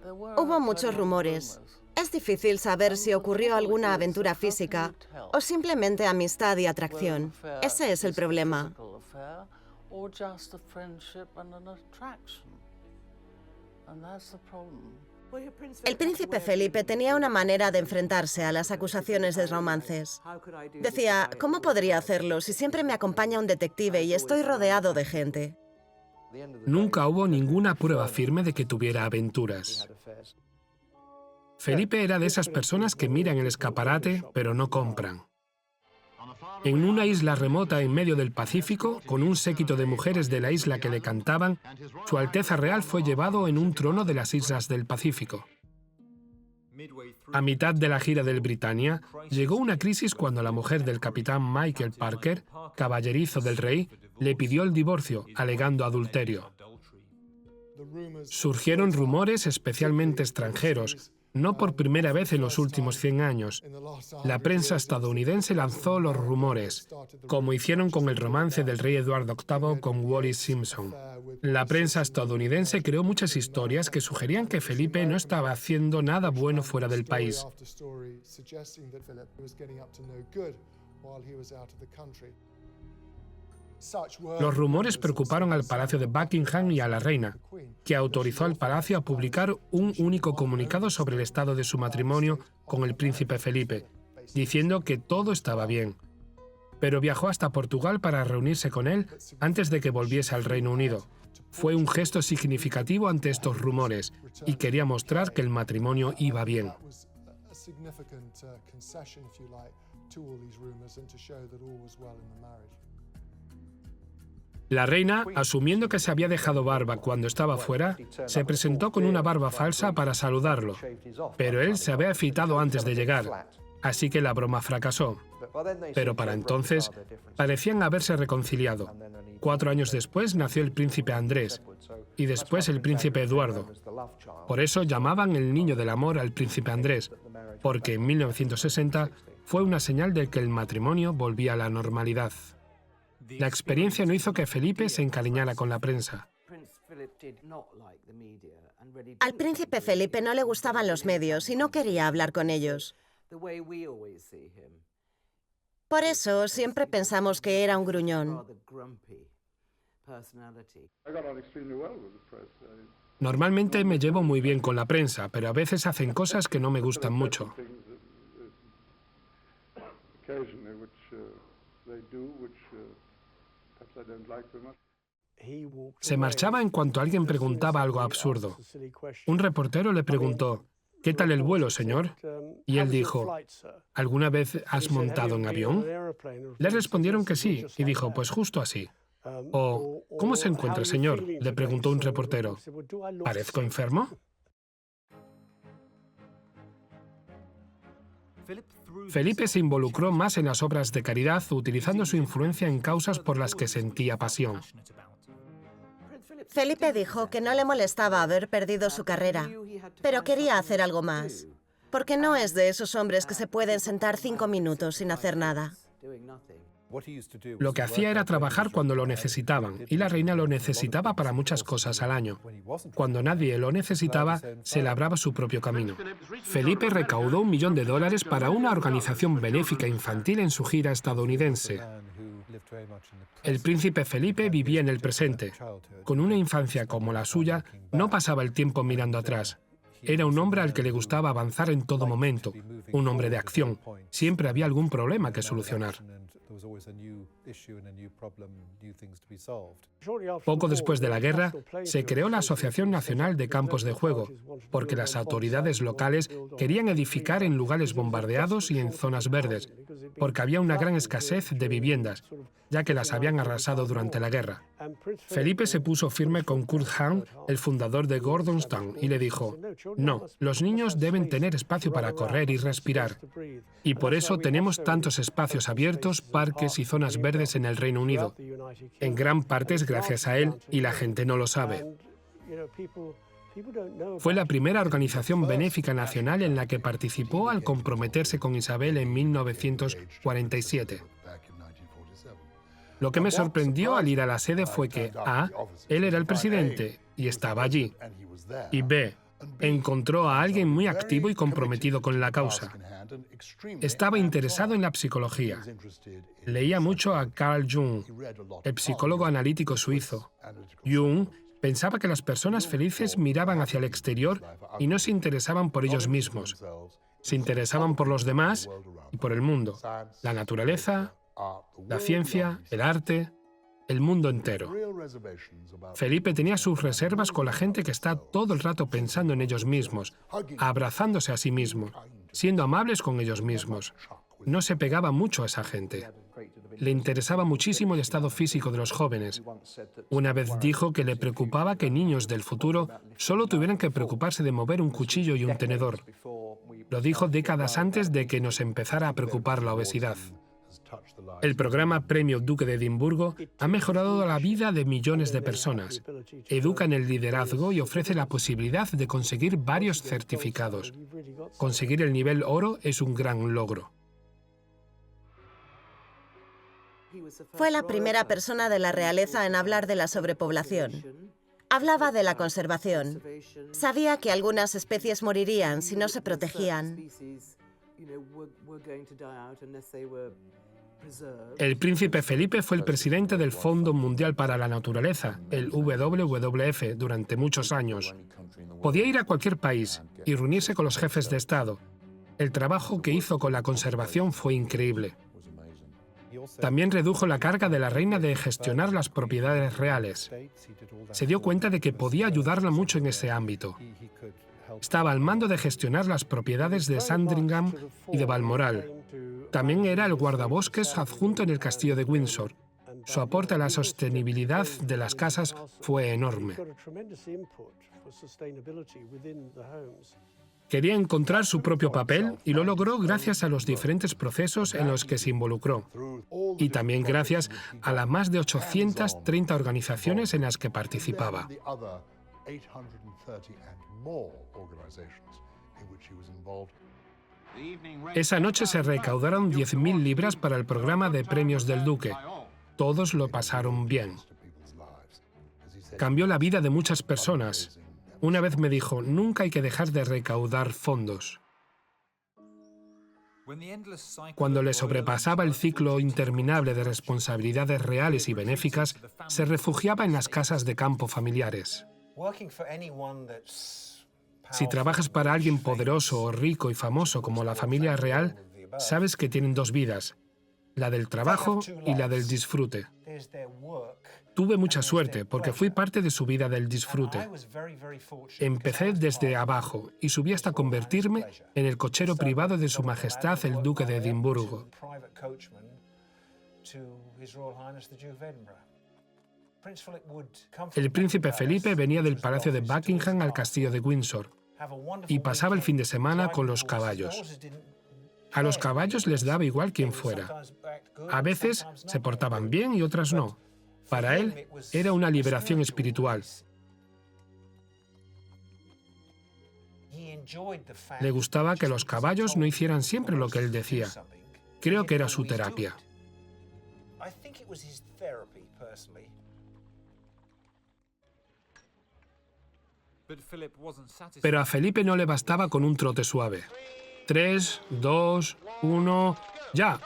Hubo muchos rumores. Es difícil saber si ocurrió alguna aventura física o simplemente amistad y atracción. Ese es el problema. El príncipe Felipe tenía una manera de enfrentarse a las acusaciones de romances. Decía, ¿cómo podría hacerlo si siempre me acompaña un detective y estoy rodeado de gente? Nunca hubo ninguna prueba firme de que tuviera aventuras. Felipe era de esas personas que miran el escaparate, pero no compran. En una isla remota en medio del Pacífico, con un séquito de mujeres de la isla que le cantaban, Su Alteza Real fue llevado en un trono de las islas del Pacífico. A mitad de la gira del Britannia, llegó una crisis cuando la mujer del capitán Michael Parker, caballerizo del rey, le pidió el divorcio, alegando adulterio. Surgieron rumores, especialmente extranjeros, no por primera vez en los últimos 100 años. La prensa estadounidense lanzó los rumores, como hicieron con el romance del rey Eduardo VIII con Wallis Simpson. La prensa estadounidense creó muchas historias que sugerían que Felipe no estaba haciendo nada bueno fuera del país. Los rumores preocuparon al Palacio de Buckingham y a la reina, que autorizó al palacio a publicar un único comunicado sobre el estado de su matrimonio con el príncipe Felipe, diciendo que todo estaba bien. Pero viajó hasta Portugal para reunirse con él antes de que volviese al Reino Unido. Fue un gesto significativo ante estos rumores y quería mostrar que el matrimonio iba bien. La reina, asumiendo que se había dejado barba cuando estaba fuera, se presentó con una barba falsa para saludarlo, pero él se había afeitado antes de llegar, así que la broma fracasó. Pero para entonces, parecían haberse reconciliado. 4 años después nació el príncipe Andrés, y después el príncipe Eduardo. Por eso llamaban el niño del amor al príncipe Andrés, porque en 1960 fue una señal de que el matrimonio volvía a la normalidad. La experiencia no hizo que Felipe se encariñara con la prensa. Al príncipe Felipe no le gustaban los medios y no quería hablar con ellos. Por eso siempre pensamos que era un gruñón. Normalmente me llevo muy bien con la prensa, pero a veces hacen cosas que no me gustan mucho. Se marchaba en cuanto alguien preguntaba algo absurdo. Un reportero le preguntó, ¿qué tal el vuelo, señor? Y él dijo, ¿alguna vez has montado en avión? Le respondieron que sí, y dijo, pues justo así. O, ¿cómo se encuentra, señor?, le preguntó un reportero. ¿Parezco enfermo? Felipe se involucró más en las obras de caridad, utilizando su influencia en causas por las que sentía pasión. Felipe dijo que no le molestaba haber perdido su carrera, pero quería hacer algo más, porque no es de esos hombres que se pueden sentar 5 minutos sin hacer nada. Lo que hacía era trabajar cuando lo necesitaban, y la reina lo necesitaba para muchas cosas al año. Cuando nadie lo necesitaba, se labraba su propio camino. Felipe recaudó $1 millón para una organización benéfica infantil en su gira estadounidense. El príncipe Felipe vivía en el presente. Con una infancia como la suya, no pasaba el tiempo mirando atrás. Era un hombre al que le gustaba avanzar en todo momento, un hombre de acción. Siempre había algún problema que solucionar. Poco después de la guerra, se creó la Asociación Nacional de Campos de Juego, porque las autoridades locales querían edificar en lugares bombardeados y en zonas verdes, porque había una gran escasez de viviendas, ya que las habían arrasado durante la guerra. Felipe se puso firme con Kurt Hahn, el fundador de Gordonstown, y le dijo: «No, los niños deben tener espacio para correr y respirar. Y por eso tenemos tantos espacios abiertos, parques y zonas verdes en el Reino Unido. En gran parte es gracias a él, y la gente no lo sabe». Fue la primera organización benéfica nacional en la que participó al comprometerse con Isabel en 1947. Lo que me sorprendió al ir a la sede fue que A, él era el presidente y estaba allí, y B, encontró a alguien muy activo y comprometido con la causa. Estaba interesado en la psicología. Leía mucho a Carl Jung, el psicólogo analítico suizo. Jung pensaba que las personas felices miraban hacia el exterior y no se interesaban por ellos mismos. Se interesaban por los demás y por el mundo, la naturaleza, la ciencia, el arte, el mundo entero. Felipe tenía sus reservas con la gente que está todo el rato pensando en ellos mismos, abrazándose a sí mismos, siendo amables con ellos mismos. No se pegaba mucho a esa gente. Le interesaba muchísimo el estado físico de los jóvenes. Una vez dijo que le preocupaba que niños del futuro solo tuvieran que preocuparse de mover un cuchillo y un tenedor. Lo dijo décadas antes de que nos empezara a preocupar la obesidad. El programa Premio Duque de Edimburgo ha mejorado la vida de millones de personas. Educa en el liderazgo y ofrece la posibilidad de conseguir varios certificados. Conseguir el nivel oro es un gran logro. Fue la primera persona de la realeza en hablar de la sobrepoblación. Hablaba de la conservación. Sabía que algunas especies morirían si no se protegían. El príncipe Felipe fue el presidente del Fondo Mundial para la Naturaleza, el WWF, durante muchos años. Podía ir a cualquier país y reunirse con los jefes de Estado. El trabajo que hizo con la conservación fue increíble. También redujo la carga de la reina de gestionar las propiedades reales. Se dio cuenta de que podía ayudarla mucho en ese ámbito. Estaba al mando de gestionar las propiedades de Sandringham y de Balmoral. También era el guardabosques adjunto en el castillo de Windsor. Su aporte a la sostenibilidad de las casas fue enorme. Quería encontrar su propio papel y lo logró gracias a los diferentes procesos en los que se involucró. Y también gracias a las más de 830 organizaciones en las que participaba. Esa noche se recaudaron 10.000 libras para el programa de premios del Duque. Todos lo pasaron bien. Cambió la vida de muchas personas. Una vez me dijo: nunca hay que dejar de recaudar fondos. Cuando le sobrepasaba el ciclo interminable de responsabilidades reales y benéficas, se refugiaba en las casas de campo familiares. Si trabajas para alguien poderoso o rico y famoso como la familia real, sabes que tienen dos vidas, la del trabajo y la del disfrute. Tuve mucha suerte porque fui parte de su vida del disfrute. Empecé desde abajo y subí hasta convertirme en el cochero privado de Su Majestad el Duque de Edimburgo. El príncipe Felipe venía del Palacio de Buckingham al castillo de Windsor y pasaba el fin de semana con los caballos. A los caballos les daba igual quién fuera. A veces se portaban bien y otras no. Para él era una liberación espiritual. Le gustaba que los caballos no hicieran siempre lo que él decía. Creo que era su terapia. Pero a Felipe no le bastaba con un trote suave. 3, 2, 1, ¡ya!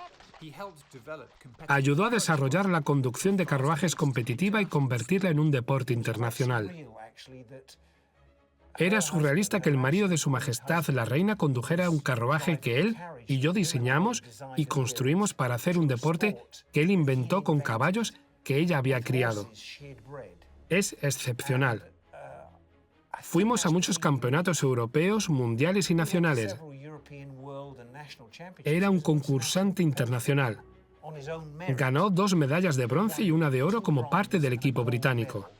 Ayudó a desarrollar la conducción de carruajes competitiva y convertirla en un deporte internacional. Era surrealista que el marido de Su Majestad la Reina condujera un carruaje que él y yo diseñamos y construimos para hacer un deporte que él inventó con caballos que ella había criado. Es excepcional. Fuimos a muchos campeonatos europeos, mundiales y nacionales. Era un concursante internacional. Ganó 2 medallas de bronce y 1 de oro como parte del equipo británico.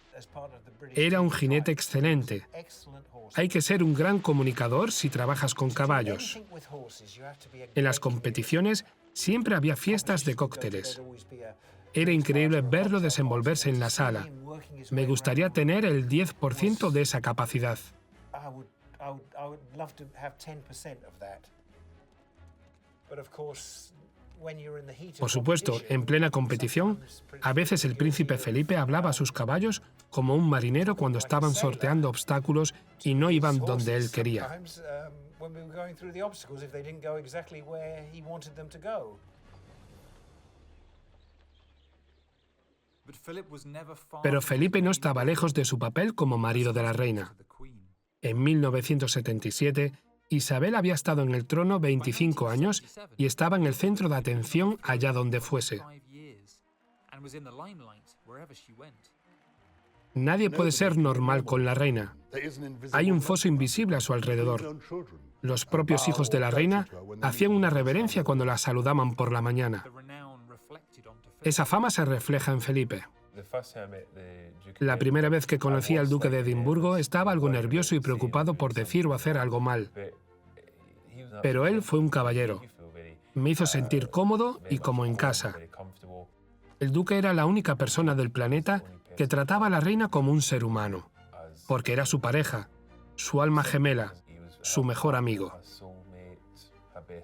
Era un jinete excelente. Hay que ser un gran comunicador si trabajas con caballos. En las competiciones siempre había fiestas de cócteles. Era increíble verlo desenvolverse en la sala. Me gustaría tener el 10% de esa capacidad. Por supuesto, en plena competición, a veces el príncipe Felipe hablaba a sus caballos como un marinero cuando estaban sorteando obstáculos y no iban donde él quería. Pero Felipe no estaba lejos de su papel como marido de la reina. En 1977, Isabel había estado en el trono 25 años y estaba en el centro de atención allá donde fuese. Nadie puede ser normal con la reina. Hay un foso invisible a su alrededor. Los propios hijos de la reina hacían una reverencia cuando la saludaban por la mañana. Esa fama se refleja en Felipe. La primera vez que conocí al duque de Edimburgo estaba algo nervioso y preocupado por decir o hacer algo mal. Pero él fue un caballero. Me hizo sentir cómodo y como en casa. El duque era la única persona del planeta que trataba a la reina como un ser humano, porque era su pareja, su alma gemela, su mejor amigo.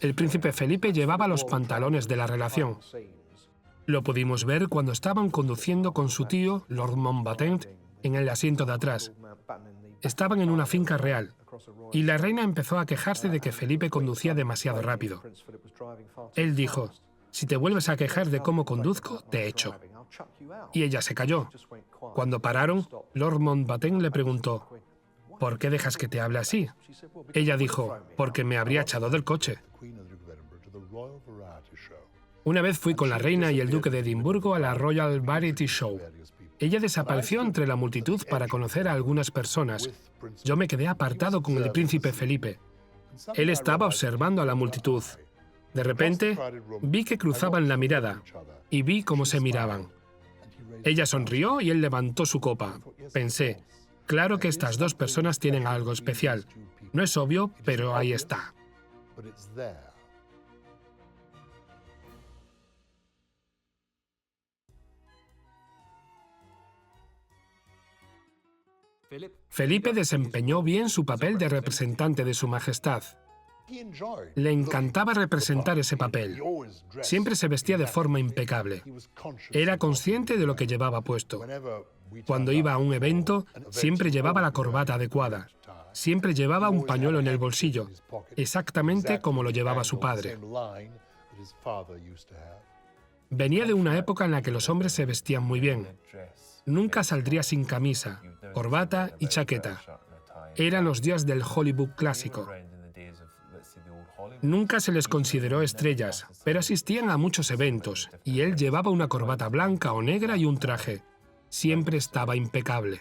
El príncipe Felipe llevaba los pantalones de la relación. Lo pudimos ver cuando estaban conduciendo con su tío, Lord Mountbatten, en el asiento de atrás. Estaban en una finca real, y la reina empezó a quejarse de que Felipe conducía demasiado rápido. Él dijo, «Si te vuelves a quejar de cómo conduzco, te echo». Y ella se calló. Cuando pararon, Lord Mountbatten le preguntó, «¿Por qué dejas que te hable así?» Ella dijo, «Porque me habría echado del coche». Una vez fui con la reina y el duque de Edimburgo a la Royal Variety Show. Ella desapareció entre la multitud para conocer a algunas personas. Yo me quedé apartado con el príncipe Felipe. Él estaba observando a la multitud. De repente, vi que cruzaban la mirada y vi cómo se miraban. Ella sonrió y él levantó su copa. Pensé, claro que estas dos personas tienen algo especial. No es obvio, pero ahí está. Felipe desempeñó bien su papel de representante de Su Majestad. Le encantaba representar ese papel. Siempre se vestía de forma impecable. Era consciente de lo que llevaba puesto. Cuando iba a un evento, siempre llevaba la corbata adecuada. Siempre llevaba un pañuelo en el bolsillo, exactamente como lo llevaba su padre. Venía de una época en la que los hombres se vestían muy bien. Nunca saldría sin camisa, corbata y chaqueta. Eran los días del Hollywood clásico. Nunca se les consideró estrellas, pero asistían a muchos eventos, y él llevaba una corbata blanca o negra y un traje. Siempre estaba impecable.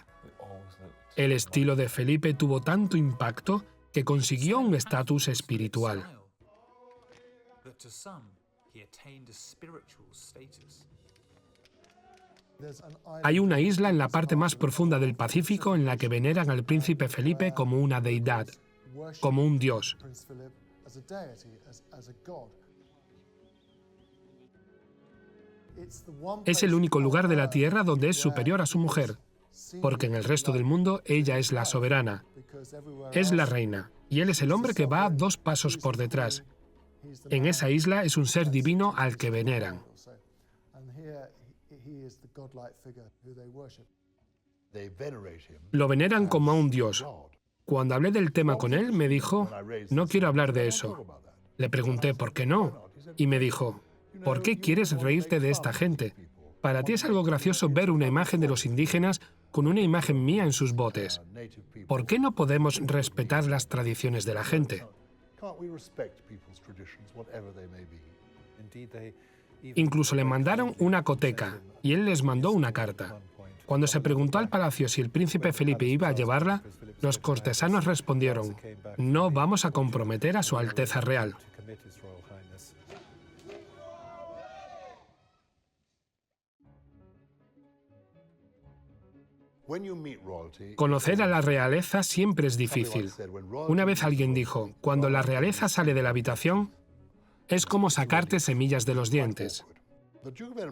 El estilo de Felipe tuvo tanto impacto que consiguió un estatus espiritual. Hay una isla en la parte más profunda del Pacífico en la que veneran al príncipe Felipe como una deidad, como un dios. Es el único lugar de la tierra donde es superior a su mujer, porque en el resto del mundo ella es la soberana, es la reina, y él es el hombre que va 2 pasos por detrás. En esa isla es un ser divino al que veneran. Lo veneran como a un dios. Cuando hablé del tema con él, me dijo, no quiero hablar de eso. Le pregunté, ¿por qué no? Y me dijo, ¿por qué quieres reírte de esta gente? Para ti es algo gracioso ver una imagen de los indígenas con una imagen mía en sus botes. ¿Por qué no podemos respetar las tradiciones de la gente? Incluso le mandaron una coteca y él les mandó una carta. Cuando se preguntó al palacio si el príncipe Felipe iba a llevarla, los cortesanos respondieron, no vamos a comprometer a su Alteza Real. Conocer a la realeza siempre es difícil. Una vez alguien dijo, cuando la realeza sale de la habitación, es como sacarte semillas de los dientes.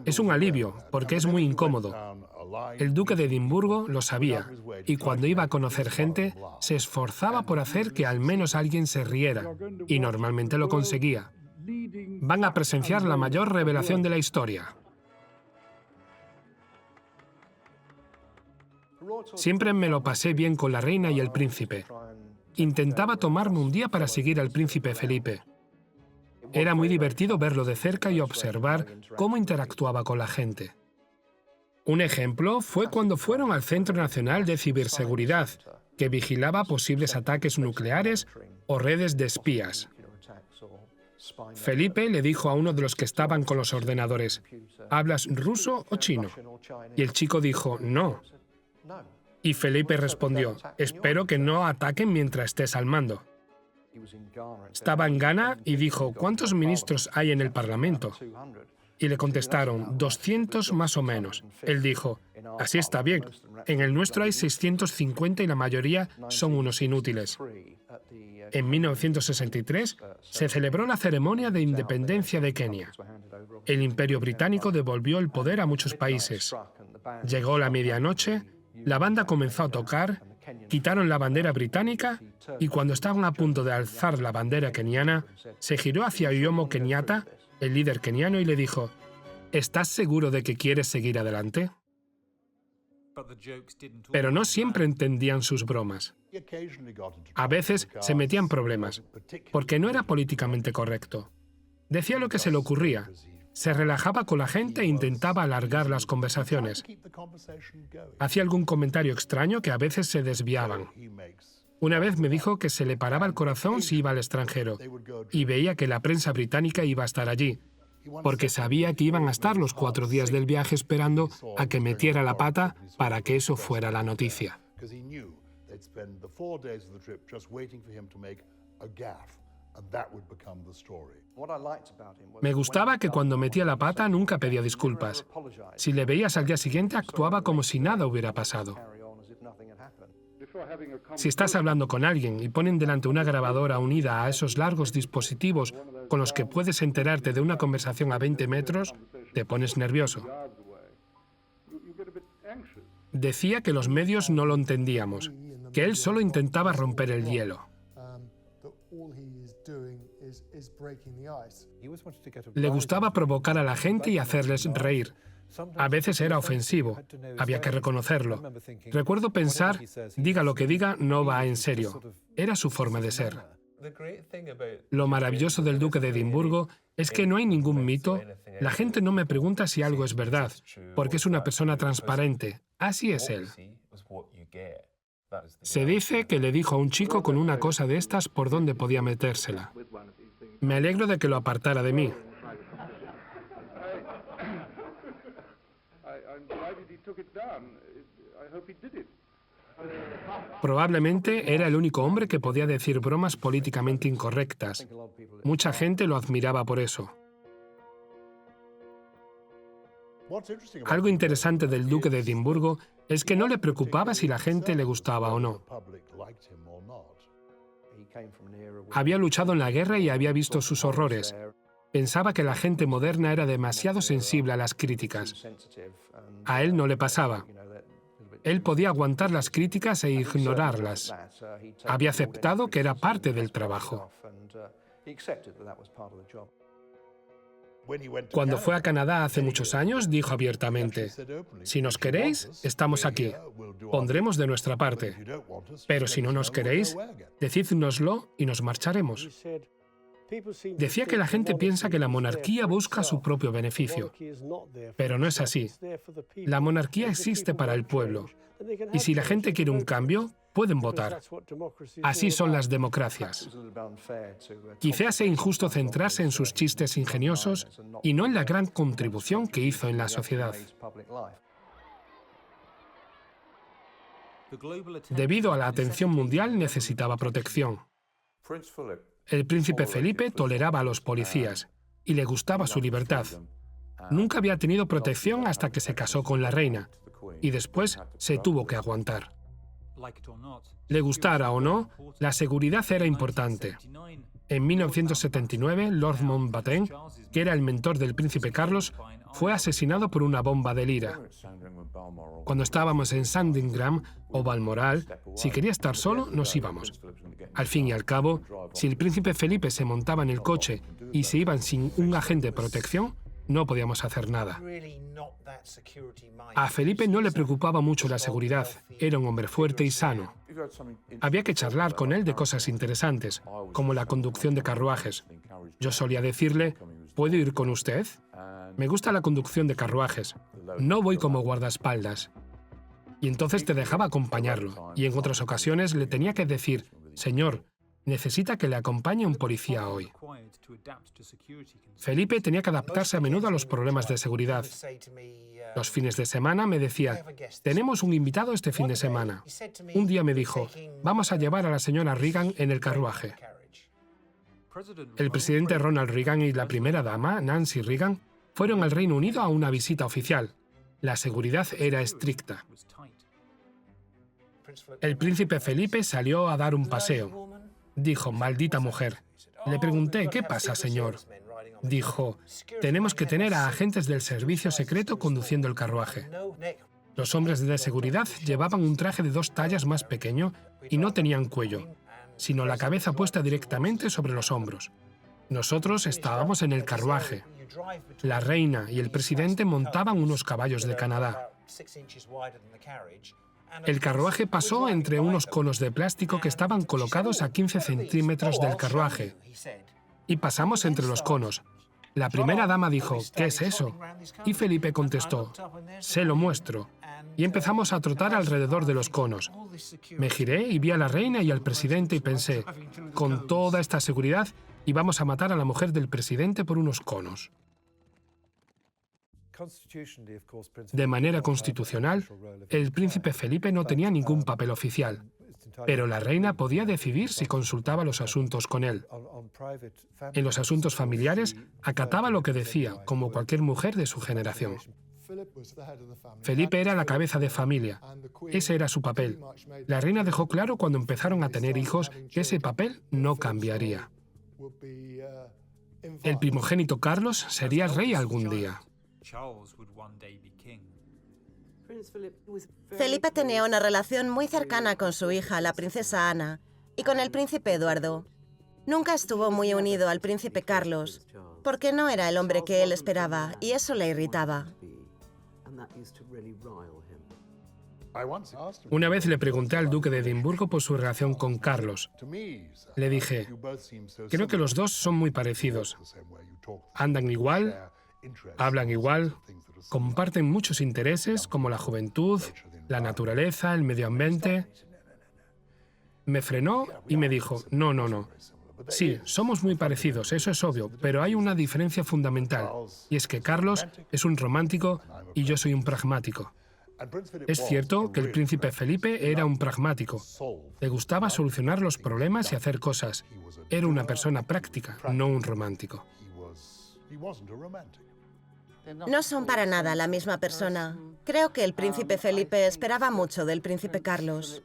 Es un alivio, porque es muy incómodo. El duque de Edimburgo lo sabía, y cuando iba a conocer gente, se esforzaba por hacer que al menos alguien se riera, y normalmente lo conseguía. Van a presenciar la mayor revelación de la historia. Siempre me lo pasé bien con la reina y el príncipe. Intentaba tomarme un día para seguir al príncipe Felipe. Era muy divertido verlo de cerca y observar cómo interactuaba con la gente. Un ejemplo fue cuando fueron al Centro Nacional de Ciberseguridad, que vigilaba posibles ataques nucleares o redes de espías. Felipe le dijo a uno de los que estaban con los ordenadores, ¿hablas ruso o chino? Y el chico dijo, no. Y Felipe respondió, espero que no ataquen mientras estés al mando. Estaba en Ghana y dijo, ¿cuántos ministros hay en el Parlamento? Y le contestaron, 200 más o menos. Él dijo, así está bien. En el nuestro hay 650 y la mayoría son unos inútiles. En 1963 se celebró la ceremonia de independencia de Kenia. El Imperio Británico devolvió el poder a muchos países. Llegó la medianoche, la banda comenzó a tocar, quitaron la bandera británica y cuando estaban a punto de alzar la bandera keniana, se giró hacia Jomo Kenyatta, el líder keniano, y le dijo, ¿estás seguro de que quieres seguir adelante? Pero no siempre entendían sus bromas. A veces se metía en problemas, porque no era políticamente correcto. Decía lo que se le ocurría. Se relajaba con la gente e intentaba alargar las conversaciones. Hacía algún comentario extraño que a veces se desviaban. Una vez me dijo que se le paraba el corazón si iba al extranjero y veía que la prensa británica iba a estar allí, porque sabía que iban a estar los 4 días del viaje esperando a que metiera la pata para que eso fuera la noticia. Me gustaba que cuando metía la pata nunca pedía disculpas. Si le veías al día siguiente, actuaba como si nada hubiera pasado. Si estás hablando con alguien y ponen delante una grabadora unida a esos largos dispositivos con los que puedes enterarte de una conversación a 20 metros, te pones nervioso. Decía que los medios no lo entendíamos, que él solo intentaba romper el hielo. Le gustaba provocar a la gente y hacerles reír. A veces era ofensivo, había que reconocerlo. Recuerdo pensar, diga lo que diga, no va en serio. Era su forma de ser. Lo maravilloso del duque de Edimburgo es que no hay ningún mito. La gente no me pregunta si algo es verdad, porque es una persona transparente. Así es él. Se dice que le dijo a un chico con una cosa de estas por dónde podía metérsela. Me alegro de que lo apartara de mí. Probablemente era el único hombre que podía decir bromas políticamente incorrectas. Mucha gente lo admiraba por eso. Algo interesante del duque de Edimburgo es que no le preocupaba si la gente le gustaba o no. Había luchado en la guerra y había visto sus horrores. Pensaba que la gente moderna era demasiado sensible a las críticas. A él no le pasaba. Él podía aguantar las críticas e ignorarlas. Había aceptado que era parte del trabajo. Cuando fue a Canadá hace muchos años, dijo abiertamente: si nos queréis, estamos aquí. Pondremos de nuestra parte. Pero si no nos queréis, decídnoslo y nos marcharemos. Decía que la gente piensa que la monarquía busca su propio beneficio. Pero no es así. La monarquía existe para el pueblo. Y si la gente quiere un cambio, pueden votar. Así son las democracias. Quizás sea injusto centrarse en sus chistes ingeniosos y no en la gran contribución que hizo en la sociedad. Debido a la atención mundial, necesitaba protección. El príncipe Felipe toleraba a los policías y le gustaba su libertad. Nunca había tenido protección hasta que se casó con la reina y después se tuvo que aguantar. Le gustara o no, la seguridad era importante. En 1979, Lord Mountbatten, que era el mentor del príncipe Carlos, fue asesinado por una bomba de Lira. Cuando estábamos en Sandringham o Balmoral, si quería estar solo, nos íbamos. Al fin y al cabo, si el príncipe Felipe se montaba en el coche y se iban sin un agente de protección, no podíamos hacer nada. A Felipe no le preocupaba mucho la seguridad. Era un hombre fuerte y sano. Había que charlar con él de cosas interesantes, como la conducción de carruajes. Yo solía decirle: ¿puedo ir con usted? Me gusta la conducción de carruajes. No voy como guardaespaldas. Y entonces te dejaba acompañarlo. Y en otras ocasiones le tenía que decir: señor, necesita que le acompañe un policía hoy. Felipe tenía que adaptarse a menudo a los problemas de seguridad. Los fines de semana me decía: tenemos un invitado este fin de semana. Un día me dijo: vamos a llevar a la señora Reagan en el carruaje. El presidente Ronald Reagan y la primera dama, Nancy Reagan, fueron al Reino Unido a una visita oficial. La seguridad era estricta. El príncipe Felipe salió a dar un paseo. Dijo: maldita mujer. Le pregunté: ¿qué pasa, señor? Dijo: tenemos que tener a agentes del servicio secreto conduciendo el carruaje. Los hombres de seguridad llevaban un traje de 2 tallas más pequeño y no tenían cuello, sino la cabeza puesta directamente sobre los hombros. Nosotros estábamos en el carruaje. La reina y el presidente montaban unos caballos de Canadá. El carruaje pasó entre unos conos de plástico que estaban colocados a 15 centímetros del carruaje. Y pasamos entre los conos. La primera dama dijo: ¿qué es eso? Y Felipe contestó: se lo muestro. Y empezamos a trotar alrededor de los conos. Me giré y vi a la reina y al presidente y pensé: con toda esta seguridad íbamos a matar a la mujer del presidente por unos conos. De manera constitucional, el príncipe Felipe no tenía ningún papel oficial, pero la reina podía decidir si consultaba los asuntos con él. En los asuntos familiares, acataba lo que decía, como cualquier mujer de su generación. Felipe era la cabeza de familia. Ese era su papel. La reina dejó claro cuando empezaron a tener hijos que ese papel no cambiaría. El primogénito Carlos sería rey algún día. Felipe tenía una relación muy cercana con su hija, la princesa Ana, y con el príncipe Eduardo. Nunca estuvo muy unido al príncipe Carlos, porque no era el hombre que él esperaba, y eso le irritaba. Una vez le pregunté al duque de Edimburgo por su relación con Carlos. Le dije: creo que los dos son muy parecidos. Andan igual, hablan igual, comparten muchos intereses como la juventud, la naturaleza, el medio ambiente. Me frenó y me dijo: no. Sí, somos muy parecidos, eso es obvio, pero hay una diferencia fundamental, y es que Carlos es un romántico y yo soy un pragmático. Es cierto que el príncipe Felipe era un pragmático. Le gustaba solucionar los problemas y hacer cosas. Era una persona práctica, no un romántico. No son para nada la misma persona. Creo que el príncipe Felipe esperaba mucho del príncipe Carlos.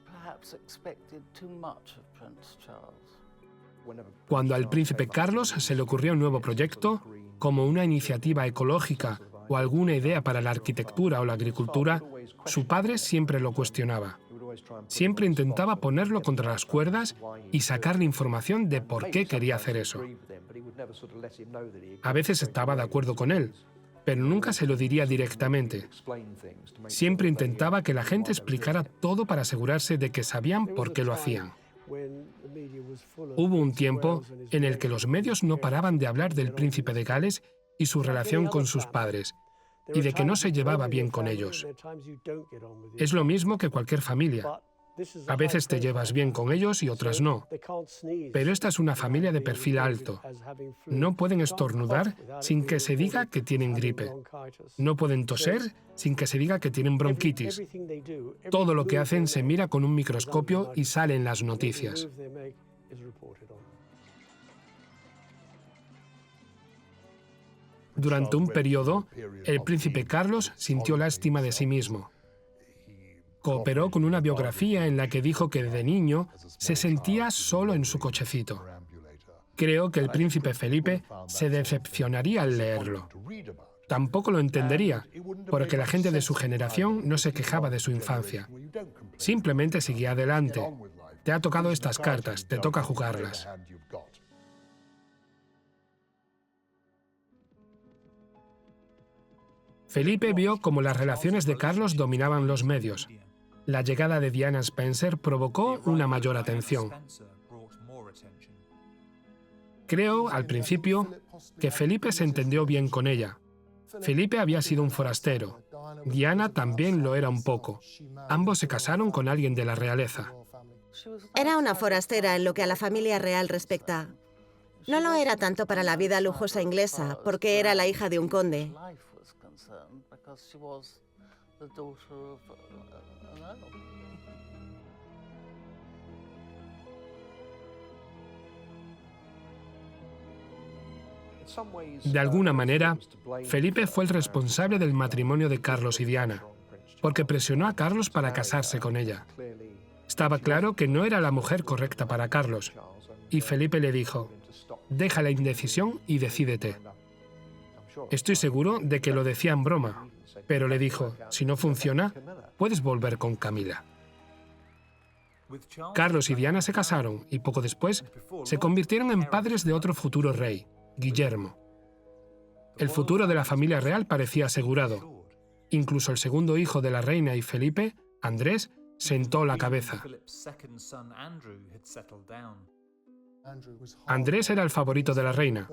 Cuando al príncipe Carlos se le ocurría un nuevo proyecto, como una iniciativa ecológica o alguna idea para la arquitectura o la agricultura, su padre siempre lo cuestionaba. Siempre intentaba ponerlo contra las cuerdas y sacarle información de por qué quería hacer eso. A veces estaba de acuerdo con él, pero nunca se lo diría directamente. Siempre intentaba que la gente explicara todo para asegurarse de que sabían por qué lo hacían. Hubo un tiempo en el que los medios no paraban de hablar del príncipe de Gales y su relación con sus padres, y de que no se llevaba bien con ellos. Es lo mismo que cualquier familia. A veces te llevas bien con ellos y otras no. Pero esta es una familia de perfil alto. No pueden estornudar sin que se diga que tienen gripe. No pueden toser sin que se diga que tienen bronquitis. Todo lo que hacen se mira con un microscopio y sale en las noticias. Durante un periodo, el príncipe Carlos sintió lástima de sí mismo. Cooperó con una biografía en la que dijo que de niño se sentía solo en su cochecito. Creo que el príncipe Felipe se decepcionaría al leerlo. Tampoco lo entendería, porque la gente de su generación no se quejaba de su infancia. Simplemente seguía adelante. Te ha tocado estas cartas, te toca jugarlas. Felipe vio cómo las relaciones de Carlos dominaban los medios. La llegada de Diana Spencer provocó una mayor atención. Creo, al principio, que Felipe se entendió bien con ella. Felipe había sido un forastero. Diana también lo era un poco. Ambos se casaron con alguien de la realeza. Era una forastera en lo que a la familia real respecta. No lo era tanto para la vida lujosa inglesa, porque era la hija de un conde. De alguna manera, Felipe fue el responsable del matrimonio de Carlos y Diana, porque presionó a Carlos para casarse con ella. Estaba claro que no era la mujer correcta para Carlos, y Felipe le dijo: «Deja la indecisión y decídete». Estoy seguro de que lo decía en broma, pero le dijo: «Si no funciona, puedes volver con Camila». Carlos y Diana se casaron y poco después se convirtieron en padres de otro futuro rey, Guillermo. El futuro de la familia real parecía asegurado. Incluso el segundo hijo de la reina y Felipe, Andrés, sentó la cabeza. Andrés era el favorito de la reina,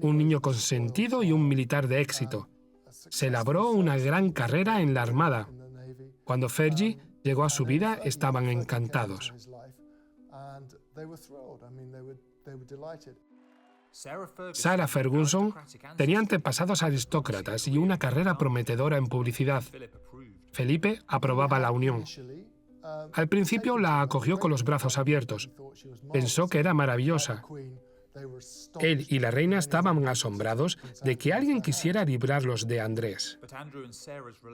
un niño consentido y un militar de éxito. Se labró una gran carrera en la armada. Cuando Fergie llegó a su vida, estaban encantados. Sarah Ferguson tenía antepasados aristócratas y una carrera prometedora en publicidad. Felipe aprobaba la unión. Al principio la acogió con los brazos abiertos. Pensó que era maravillosa. Él y la reina estaban asombrados de que alguien quisiera librarlos de Andrés.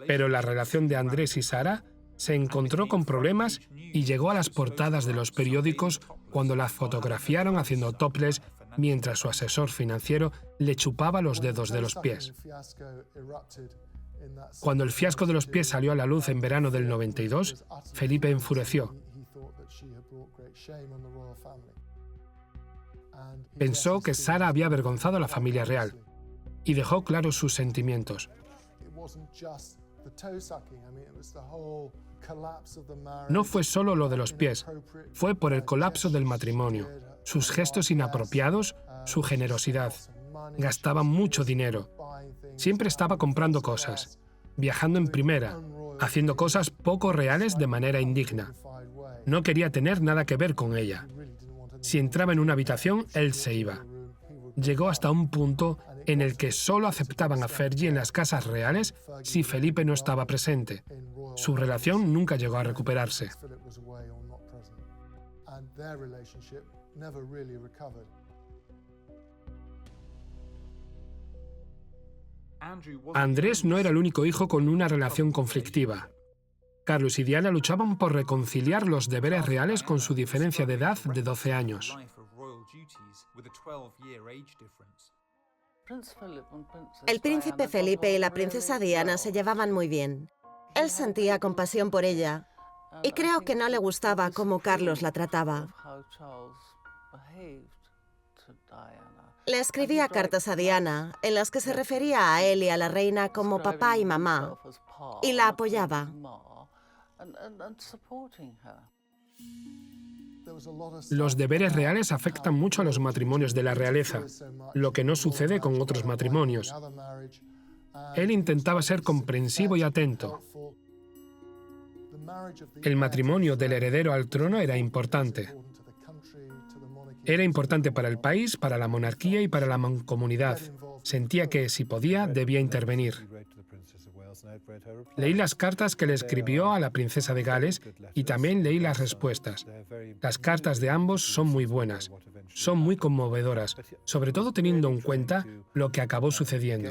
Pero la relación de Andrés y Sarah se encontró con problemas y llegó a las portadas de los periódicos cuando la fotografiaron haciendo topless mientras su asesor financiero le chupaba los dedos de los pies. Cuando el fiasco de los pies salió a la luz en verano del 92, Felipe enfureció. Pensó que Sarah había avergonzado a la familia real y dejó claros sus sentimientos. No fue solo lo de los pies, fue por el colapso del matrimonio, sus gestos inapropiados, su generosidad. Gastaba mucho dinero. Siempre estaba comprando cosas, viajando en primera, haciendo cosas poco reales de manera indigna. No quería tener nada que ver con ella. Si entraba en una habitación, él se iba. Llegó hasta un punto en el que solo aceptaban a Fergie en las casas reales si Felipe no estaba presente. Su relación nunca llegó a recuperarse. Andrés no era el único hijo con una relación conflictiva. Carlos y Diana luchaban por reconciliar los deberes reales con su diferencia de edad de 12 años. El príncipe Felipe y la princesa Diana se llevaban muy bien. Él sentía compasión por ella y creo que no le gustaba cómo Carlos la trataba. Le escribía cartas a Diana en las que se refería a él y a la reina como papá y mamá y la apoyaba. Los deberes reales afectan mucho a los matrimonios de la realeza, lo que no sucede con otros matrimonios. Él intentaba ser comprensivo y atento. El matrimonio del heredero al trono era importante. Era importante para el país, para la monarquía y para la mancomunidad. Sentía que, si podía, debía intervenir. Leí las cartas que le escribió a la princesa de Gales y también leí las respuestas. Las cartas de ambos son muy buenas, son muy conmovedoras, sobre todo teniendo en cuenta lo que acabó sucediendo.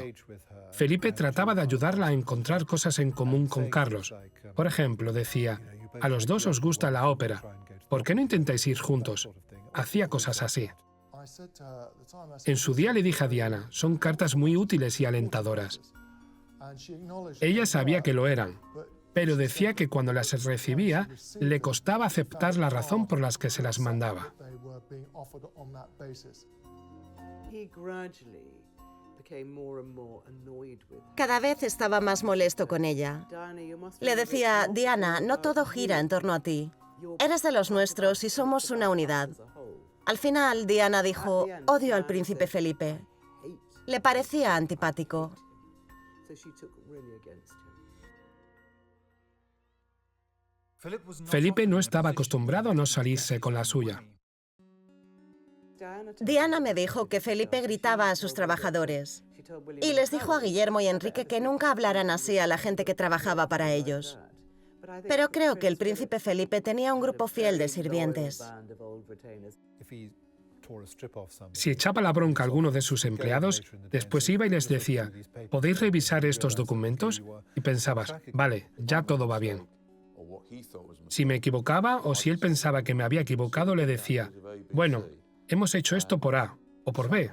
Felipe trataba de ayudarla a encontrar cosas en común con Carlos. Por ejemplo, decía, a los dos os gusta la ópera, ¿por qué no intentáis ir juntos? Hacía cosas así. En su día le dije a Diana, son cartas muy útiles y alentadoras. Ella sabía que lo eran, pero decía que cuando las recibía, le costaba aceptar la razón por la que se las mandaba. Cada vez estaba más molesto con ella. Le decía, Diana, no todo gira en torno a ti. Eres de los nuestros y somos una unidad. Al final, Diana dijo, odio al príncipe Felipe. Le parecía antipático. Felipe no estaba acostumbrado a no salirse con la suya. Diana me dijo que Felipe gritaba a sus trabajadores y les dijo a Guillermo y Enrique que nunca hablaran así a la gente que trabajaba para ellos. Pero creo que el príncipe Felipe tenía un grupo fiel de sirvientes. Si echaba la bronca a alguno de sus empleados, después iba y les decía, ¿podéis revisar estos documentos? Y pensabas, vale, ya todo va bien. Si me equivocaba o si él pensaba que me había equivocado, le decía, bueno, hemos hecho esto por A o por B.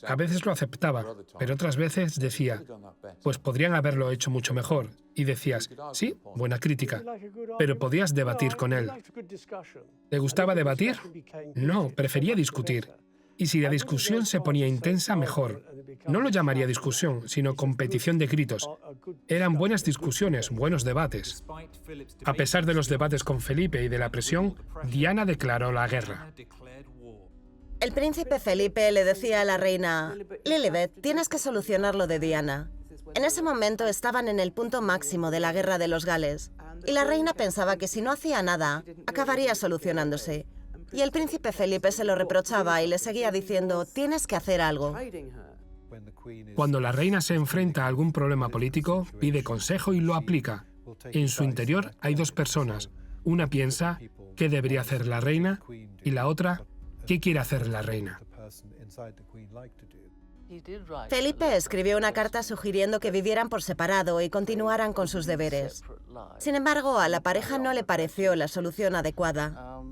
A veces lo aceptaba, pero otras veces decía, pues podrían haberlo hecho mucho mejor. Y decías, sí, buena crítica, pero podías debatir con él. ¿Le gustaba debatir? No, prefería discutir. Y si la discusión se ponía intensa, mejor. No lo llamaría discusión, sino competición de gritos. Eran buenas discusiones, buenos debates. A pesar de los debates con Felipe y de la presión, Diana declaró la guerra. El príncipe Felipe le decía a la reina, Lilibet, tienes que solucionar lo de Diana. En ese momento estaban en el punto máximo de la guerra de los Gales, y la reina pensaba que si no hacía nada, acabaría solucionándose. Y el príncipe Felipe se lo reprochaba y le seguía diciendo, tienes que hacer algo. Cuando la reina se enfrenta a algún problema político, pide consejo y lo aplica. En su interior hay dos personas. Una piensa, ¿qué debería hacer la reina? Y la otra, ¿qué quiere hacer la reina? Felipe escribió una carta sugiriendo que vivieran por separado y continuaran con sus deberes. Sin embargo, a la pareja no le pareció la solución adecuada.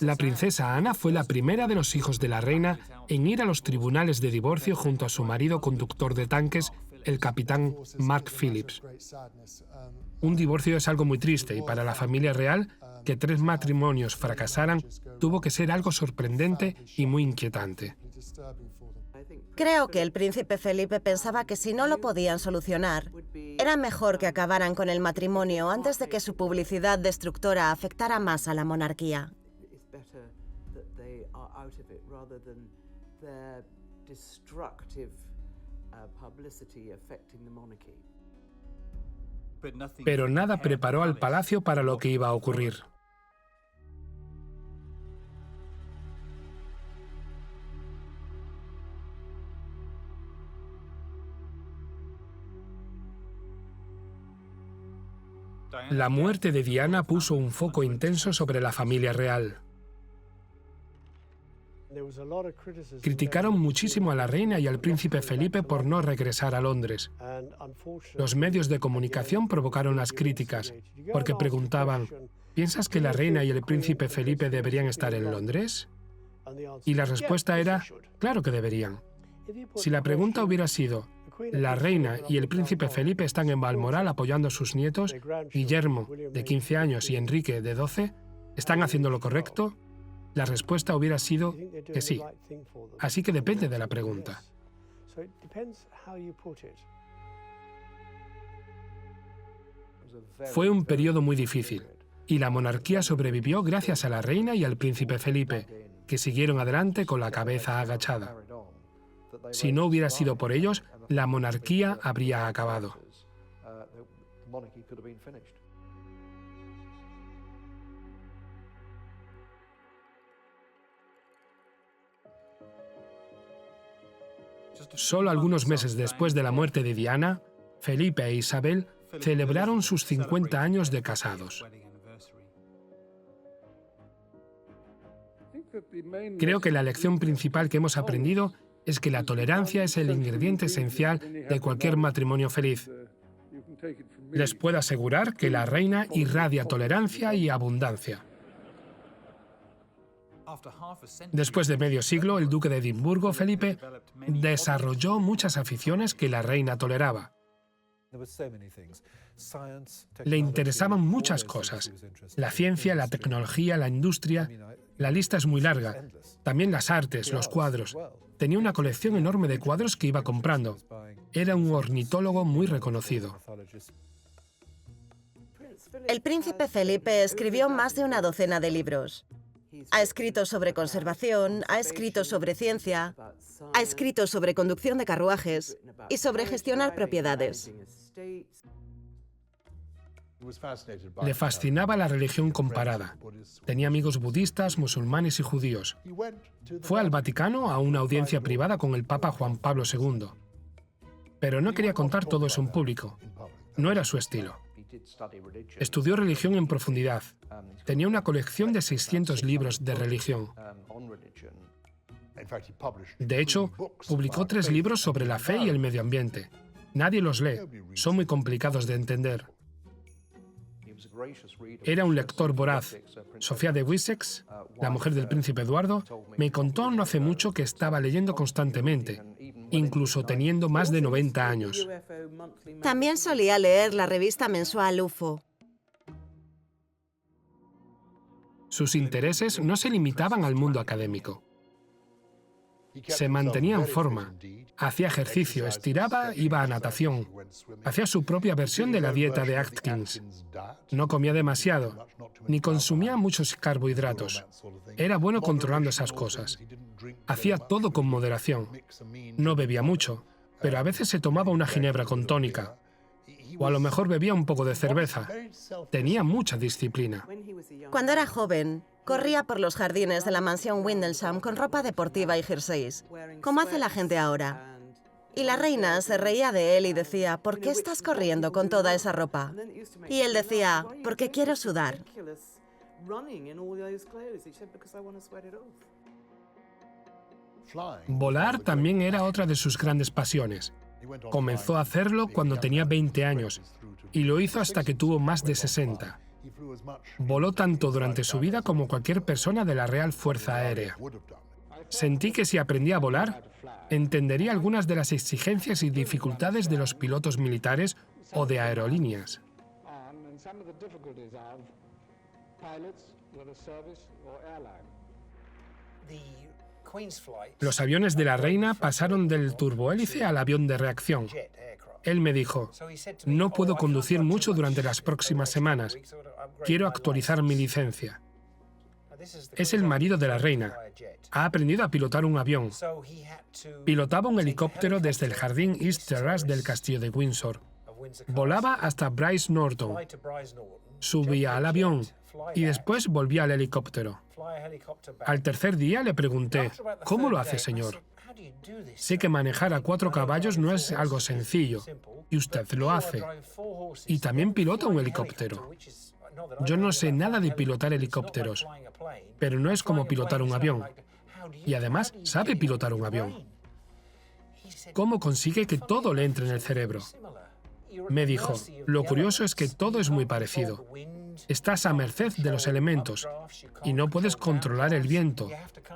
La princesa Ana fue la primera de los hijos de la reina en ir a los tribunales de divorcio junto a su marido conductor de tanques, el capitán Mark Phillips. Un divorcio es algo muy triste y para la familia real, que 3 matrimonios fracasaran, tuvo que ser algo sorprendente y muy inquietante. Creo que el príncipe Felipe pensaba que si no lo podían solucionar, era mejor que acabaran con el matrimonio antes de que su publicidad destructora afectara más a la monarquía. Pero nada preparó al palacio para lo que iba a ocurrir. La muerte de Diana puso un foco intenso sobre la familia real. Criticaron muchísimo a la reina y al príncipe Felipe por no regresar a Londres. Los medios de comunicación provocaron las críticas, porque preguntaban, ¿piensas que la reina y el príncipe Felipe deberían estar en Londres? Y la respuesta era, claro que deberían. Si la pregunta hubiera sido, la reina y el príncipe Felipe están en Balmoral apoyando a sus nietos, Guillermo, de 15 años, y Enrique, de 12, ¿están haciendo lo correcto? La respuesta hubiera sido que sí. Así que depende de la pregunta. Fue un periodo muy difícil, y la monarquía sobrevivió gracias a la reina y al príncipe Felipe, que siguieron adelante con la cabeza agachada. Si no hubiera sido por ellos, la monarquía habría acabado. Solo algunos meses después de la muerte de Diana, Felipe e Isabel celebraron sus 50 años de casados. Creo que la lección principal que hemos aprendido es que la tolerancia es el ingrediente esencial de cualquier matrimonio feliz. Les puedo asegurar que la reina irradia tolerancia y abundancia. Después de medio siglo, el duque de Edimburgo, Felipe, desarrolló muchas aficiones que la reina toleraba. Le interesaban muchas cosas: la ciencia, la tecnología, la industria. La lista es muy larga. También las artes, los cuadros. Tenía una colección enorme de cuadros que iba comprando. Era un ornitólogo muy reconocido. El príncipe Felipe escribió más de una docena de libros. Ha escrito sobre conservación, ha escrito sobre ciencia, ha escrito sobre conducción de carruajes y sobre gestionar propiedades. Le fascinaba la religión comparada. Tenía amigos budistas, musulmanes y judíos. Fue al Vaticano a una audiencia privada con el Papa Juan Pablo II. Pero no quería contar todo eso en público. No era su estilo. Estudió religión en profundidad. Tenía una colección de 600 libros de religión. De hecho, publicó 3 libros sobre la fe y el medio ambiente. Nadie los lee. Son muy complicados de entender. Era un lector voraz. Sofía de Wessex, la mujer del príncipe Eduardo, me contó no hace mucho que estaba leyendo constantemente, incluso teniendo más de 90 años. También solía leer la revista mensual UFO. Sus intereses no se limitaban al mundo académico. Se mantenía en forma, hacía ejercicio, estiraba, iba a natación, hacía su propia versión de la dieta de Atkins. No comía demasiado, ni consumía muchos carbohidratos. Era bueno controlando esas cosas. Hacía todo con moderación. No bebía mucho, pero a veces se tomaba una ginebra con tónica. O a lo mejor bebía un poco de cerveza. Tenía mucha disciplina. Cuando era joven, corría por los jardines de la mansión Windlesham con ropa deportiva y jerseys, como hace la gente ahora. Y la reina se reía de él y decía, ¿por qué estás corriendo con toda esa ropa? Y él decía, porque quiero sudar. Volar también era otra de sus grandes pasiones. Comenzó a hacerlo cuando tenía 20 años y lo hizo hasta que tuvo más de 60. Voló tanto durante su vida como cualquier persona de la Real Fuerza Aérea. Sentí que si aprendía a volar, entendería algunas de las exigencias y dificultades de los pilotos militares o de aerolíneas. Los aviones de la reina pasaron del turbohélice al avión de reacción. Él me dijo, no puedo conducir mucho durante las próximas semanas. Quiero actualizar mi licencia. Es el marido de la reina. Ha aprendido a pilotar un avión. Pilotaba un helicóptero desde el jardín East Terrace del castillo de Windsor. Volaba hasta Brize Norton. Subía al avión y después volvía al helicóptero. Al tercer día le pregunté, ¿cómo lo hace, señor? Sé que manejar a 4 caballos no es algo sencillo, y usted lo hace. Y también pilota un helicóptero. Yo no sé nada de pilotar helicópteros, pero no es como pilotar un avión. Y además sabe pilotar un avión. ¿Cómo consigue que todo le entre en el cerebro? Me dijo, lo curioso es que todo es muy parecido. Estás a merced de los elementos y no puedes controlar el viento,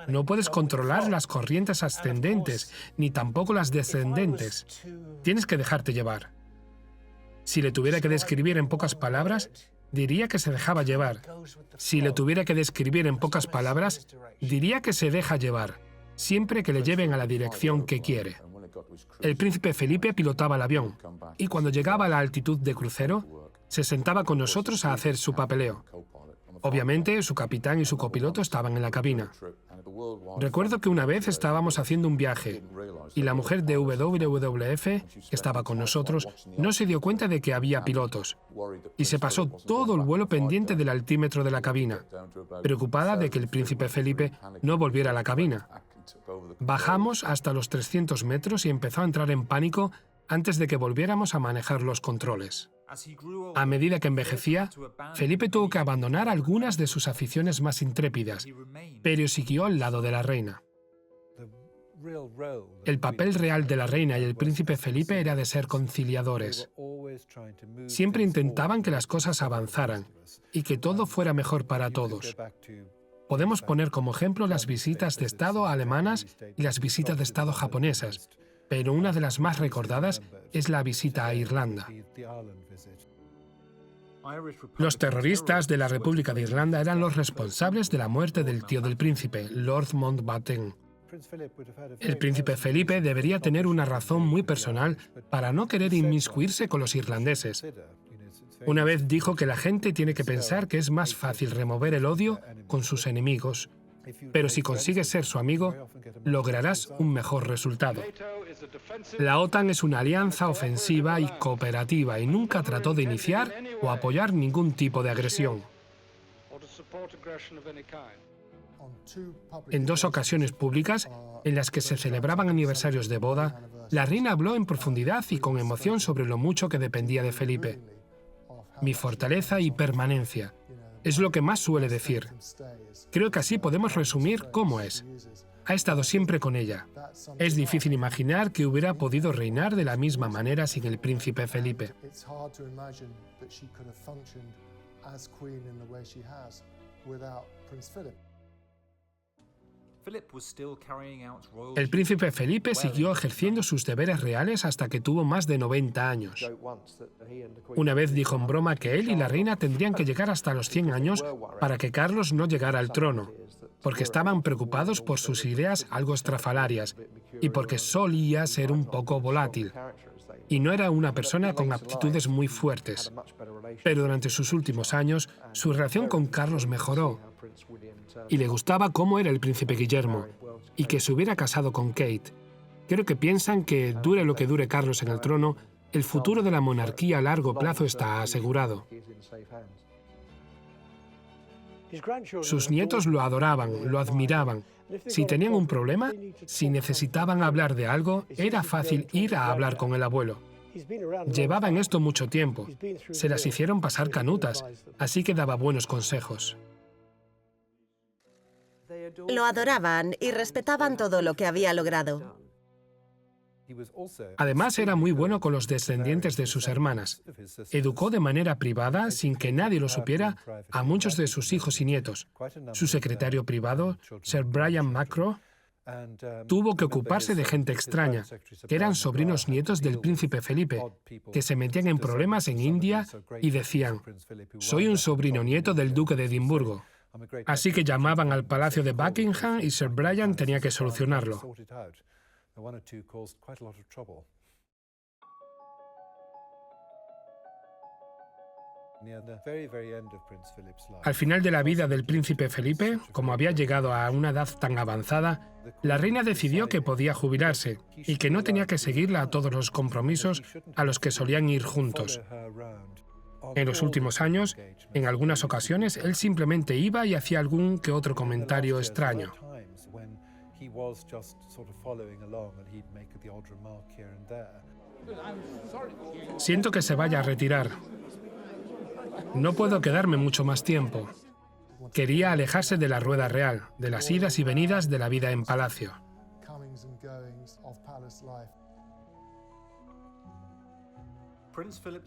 no puedes controlar las corrientes ascendentes ni tampoco las descendentes. Tienes que dejarte llevar. Si le tuviera que describir en pocas palabras, diría que se dejaba llevar. Si le tuviera que describir en pocas palabras, diría que se deja llevar, siempre que le lleven a la dirección que quiere. El príncipe Felipe pilotaba el avión y cuando llegaba a la altitud de crucero, se sentaba con nosotros a hacer su papeleo. Obviamente, su capitán y su copiloto estaban en la cabina. Recuerdo que una vez estábamos haciendo un viaje y la mujer de WWF, que estaba con nosotros, no se dio cuenta de que había pilotos y se pasó todo el vuelo pendiente del altímetro de la cabina, preocupada de que el príncipe Felipe no volviera a la cabina. Bajamos hasta los 300 metros y empezó a entrar en pánico antes de que volviéramos a manejar los controles. A medida que envejecía, Felipe tuvo que abandonar algunas de sus aficiones más intrépidas, pero siguió al lado de la reina. El papel real de la reina y el príncipe Felipe era de ser conciliadores. Siempre intentaban que las cosas avanzaran y que todo fuera mejor para todos. Podemos poner como ejemplo las visitas de Estado alemanas y las visitas de Estado japonesas, pero una de las más recordadas es la visita a Irlanda. Los terroristas de la República de Irlanda eran los responsables de la muerte del tío del príncipe, Lord Mountbatten. El príncipe Felipe debería tener una razón muy personal para no querer inmiscuirse con los irlandeses. Una vez dijo que la gente tiene que pensar que es más fácil remover el odio con sus enemigos, pero si consigues ser su amigo, lograrás un mejor resultado. La OTAN es una alianza ofensiva y cooperativa y nunca trató de iniciar o apoyar ningún tipo de agresión. En 2 ocasiones públicas, en las que se celebraban aniversarios de boda, la reina habló en profundidad y con emoción sobre lo mucho que dependía de Felipe. Mi fortaleza y permanencia. Es lo que más suele decir. Creo que así podemos resumir cómo es. Ha estado siempre con ella. Es difícil imaginar que hubiera podido reinar de la misma manera sin el príncipe Felipe. El príncipe Felipe siguió ejerciendo sus deberes reales hasta que tuvo más de 90 años. Una vez dijo en broma que él y la reina tendrían que llegar hasta los 100 años para que Carlos no llegara al trono, porque estaban preocupados por sus ideas algo estrafalarias y porque solía ser un poco volátil. Y no era una persona con aptitudes muy fuertes. Pero durante sus últimos años, su relación con Carlos mejoró. Y le gustaba cómo era el príncipe Guillermo, y que se hubiera casado con Kate. Creo que piensan que, dure lo que dure Carlos en el trono, el futuro de la monarquía a largo plazo está asegurado. Sus nietos lo adoraban, lo admiraban. Si tenían un problema, si necesitaban hablar de algo, era fácil ir a hablar con el abuelo. Llevaba en esto mucho tiempo. Se las hicieron pasar canutas, así que daba buenos consejos. Lo adoraban y respetaban todo lo que había logrado. Además, era muy bueno con los descendientes de sus hermanas. Educó de manera privada, sin que nadie lo supiera, a muchos de sus hijos y nietos. Su secretario privado, Sir Brian Macro, tuvo que ocuparse de gente extraña, que eran sobrinos nietos del príncipe Felipe, que se metían en problemas en India y decían: «Soy un sobrino nieto del duque de Edimburgo». Así que llamaban al palacio de Buckingham y Sir Brian tenía que solucionarlo. Al final de la vida del príncipe Felipe, como había llegado a una edad tan avanzada, la reina decidió que podía jubilarse y que no tenía que seguirla a todos los compromisos a los que solían ir juntos. En los últimos años, en algunas ocasiones, él simplemente iba y hacía algún que otro comentario extraño. Siento que se vaya a retirar. No puedo quedarme mucho más tiempo. Quería alejarse de la rueda real, de las idas y venidas de la vida en palacio.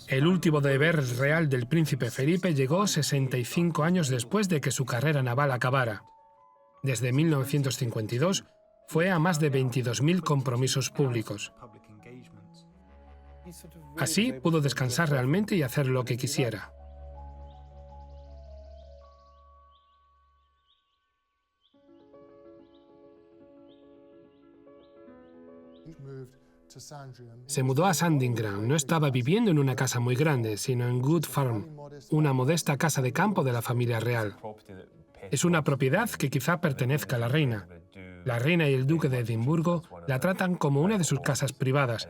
El último deber real del príncipe Felipe llegó 65 años después de que su carrera naval acabara. Desde 1952 fue a más de 22.000 compromisos públicos. Así pudo descansar realmente y hacer lo que quisiera. Se mudó a Sandringham. No estaba viviendo en una casa muy grande, sino en Good Farm, una modesta casa de campo de la familia real. Es una propiedad que quizá pertenezca a la reina. La reina y el duque de Edimburgo la tratan como una de sus casas privadas.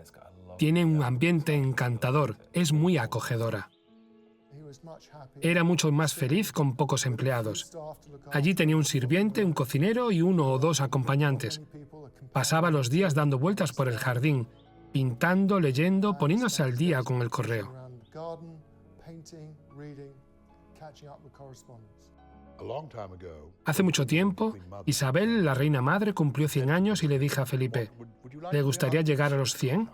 Tiene un ambiente encantador, es muy acogedora. Era mucho más feliz con pocos empleados. Allí tenía un sirviente, un cocinero y 1 o 2 acompañantes. Pasaba los días dando vueltas por el jardín, pintando, leyendo, poniéndose al día con el correo. Hace mucho tiempo, Isabel, la reina madre, cumplió 100 años y le dije a Felipe, ¿le gustaría llegar a los 100?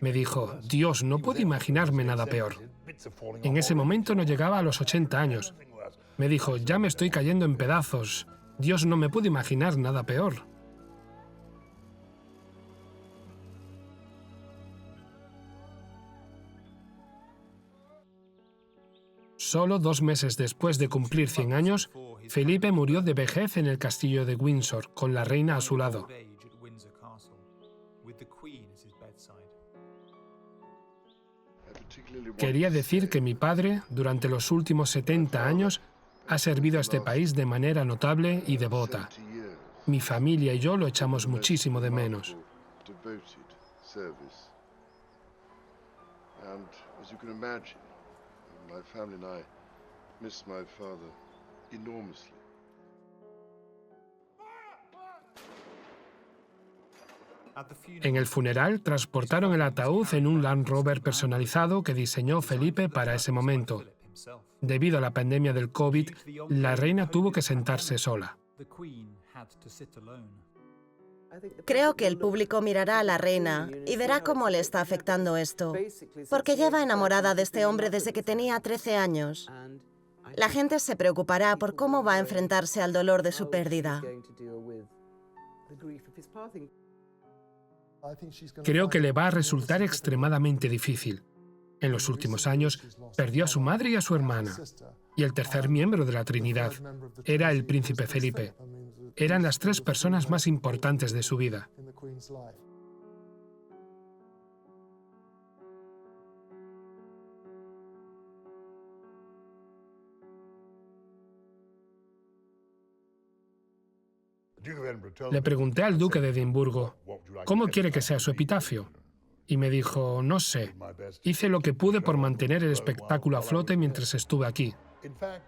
Me dijo, Dios, no puedo imaginarme nada peor. En ese momento no llegaba a los 80 años. Me dijo, ya me estoy cayendo en pedazos. Dios, no me puedo imaginar nada peor. Solo 2 meses después de cumplir 100 años, Felipe murió de vejez en el castillo de Windsor, con la reina a su lado. Quería decir que mi padre, durante los últimos 70 años, ha servido a este país de manera notable y devota. Mi familia y yo lo echamos muchísimo de menos. My family and I miss my father enormously. En el funeral transportaron el ataúd en un Land Rover personalizado que diseñó Felipe para ese momento. Debido a la pandemia del COVID, la reina tuvo que sentarse sola. Creo que el público mirará a la reina y verá cómo le está afectando esto, porque lleva enamorada de este hombre desde que tenía 13 años. La gente se preocupará por cómo va a enfrentarse al dolor de su pérdida. Creo que le va a resultar extremadamente difícil. En los últimos años, perdió a su madre y a su hermana. Y el tercer miembro de la Trinidad era el príncipe Felipe. Eran las 3 personas más importantes de su vida. Le pregunté al duque de Edimburgo, ¿cómo quiere que sea su epitafio? Y me dijo, no sé, hice lo que pude por mantener el espectáculo a flote mientras estuve aquí.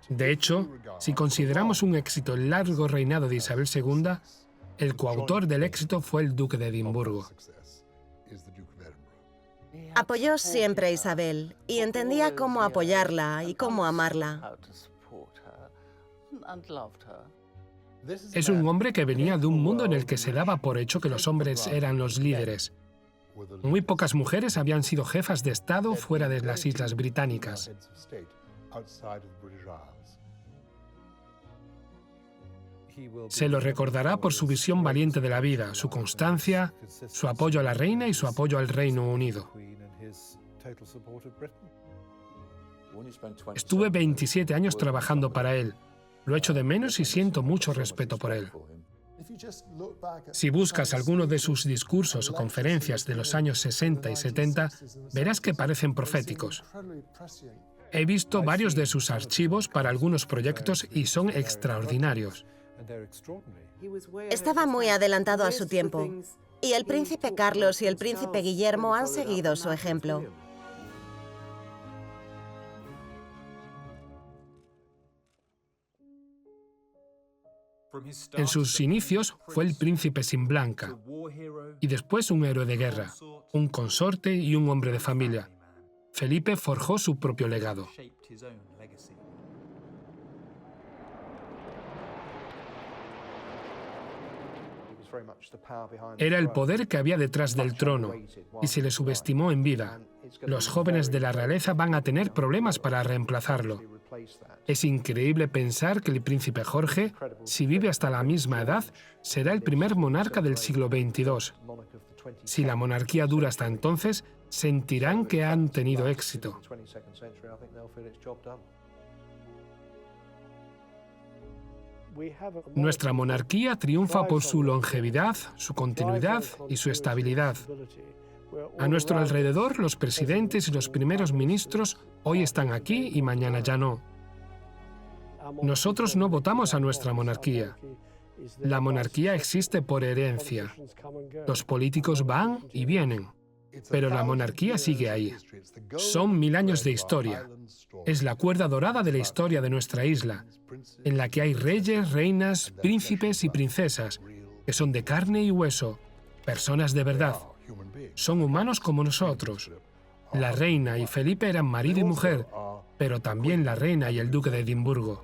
De hecho, si consideramos un éxito el largo reinado de Isabel II, el coautor del éxito fue el duque de Edimburgo. Apoyó siempre a Isabel y entendía cómo apoyarla y cómo amarla. Es un hombre que venía de un mundo en el que se daba por hecho que los hombres eran los líderes. Muy pocas mujeres habían sido jefas de Estado fuera de las Islas Británicas. Se lo recordará por su visión valiente de la vida, su constancia, su apoyo a la reina y su apoyo al Reino Unido. Estuve 27 años trabajando para él. Lo echo de menos y siento mucho respeto por él. Si buscas alguno de sus discursos o conferencias de los años 60 y 70, verás que parecen proféticos. He visto varios de sus archivos para algunos proyectos y son extraordinarios. Estaba muy adelantado a su tiempo, y el príncipe Carlos y el príncipe Guillermo han seguido su ejemplo. En sus inicios fue el príncipe sin blanca, y después un héroe de guerra, un consorte y un hombre de familia. Felipe forjó su propio legado. Era el poder que había detrás del trono y se le subestimó en vida. Los jóvenes de la realeza van a tener problemas para reemplazarlo. Es increíble pensar que el príncipe Jorge, si vive hasta la misma edad, será el primer monarca del siglo XXII. Si la monarquía dura hasta entonces, sentirán que han tenido éxito. Nuestra monarquía triunfa por su longevidad, su continuidad y su estabilidad. A nuestro alrededor, los presidentes y los primeros ministros hoy están aquí y mañana ya no. Nosotros no votamos a nuestra monarquía. La monarquía existe por herencia. Los políticos van y vienen, pero la monarquía sigue ahí. Son 1000 años de historia. Es la cuerda dorada de la historia de nuestra isla, en la que hay reyes, reinas, príncipes y princesas, que son de carne y hueso, personas de verdad. Son humanos como nosotros. La reina y Felipe eran marido y mujer, pero también la reina y el duque de Edimburgo.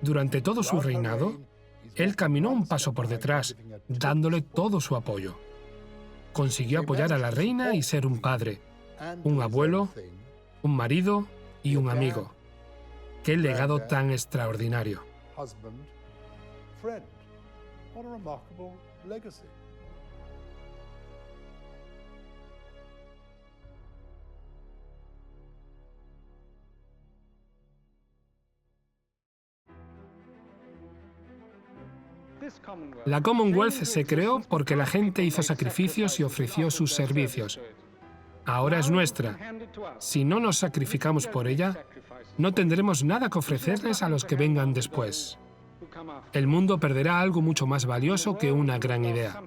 Durante todo su reinado, él caminó un paso por detrás, dándole todo su apoyo. Consiguió apoyar a la reina y ser un padre, un abuelo, un marido y un amigo. ¡Qué legado tan extraordinario! La Commonwealth se creó porque la gente hizo sacrificios y ofreció sus servicios. Ahora es nuestra. Si no nos sacrificamos por ella, no tendremos nada que ofrecerles a los que vengan después. El mundo perderá algo mucho más valioso que una gran idea.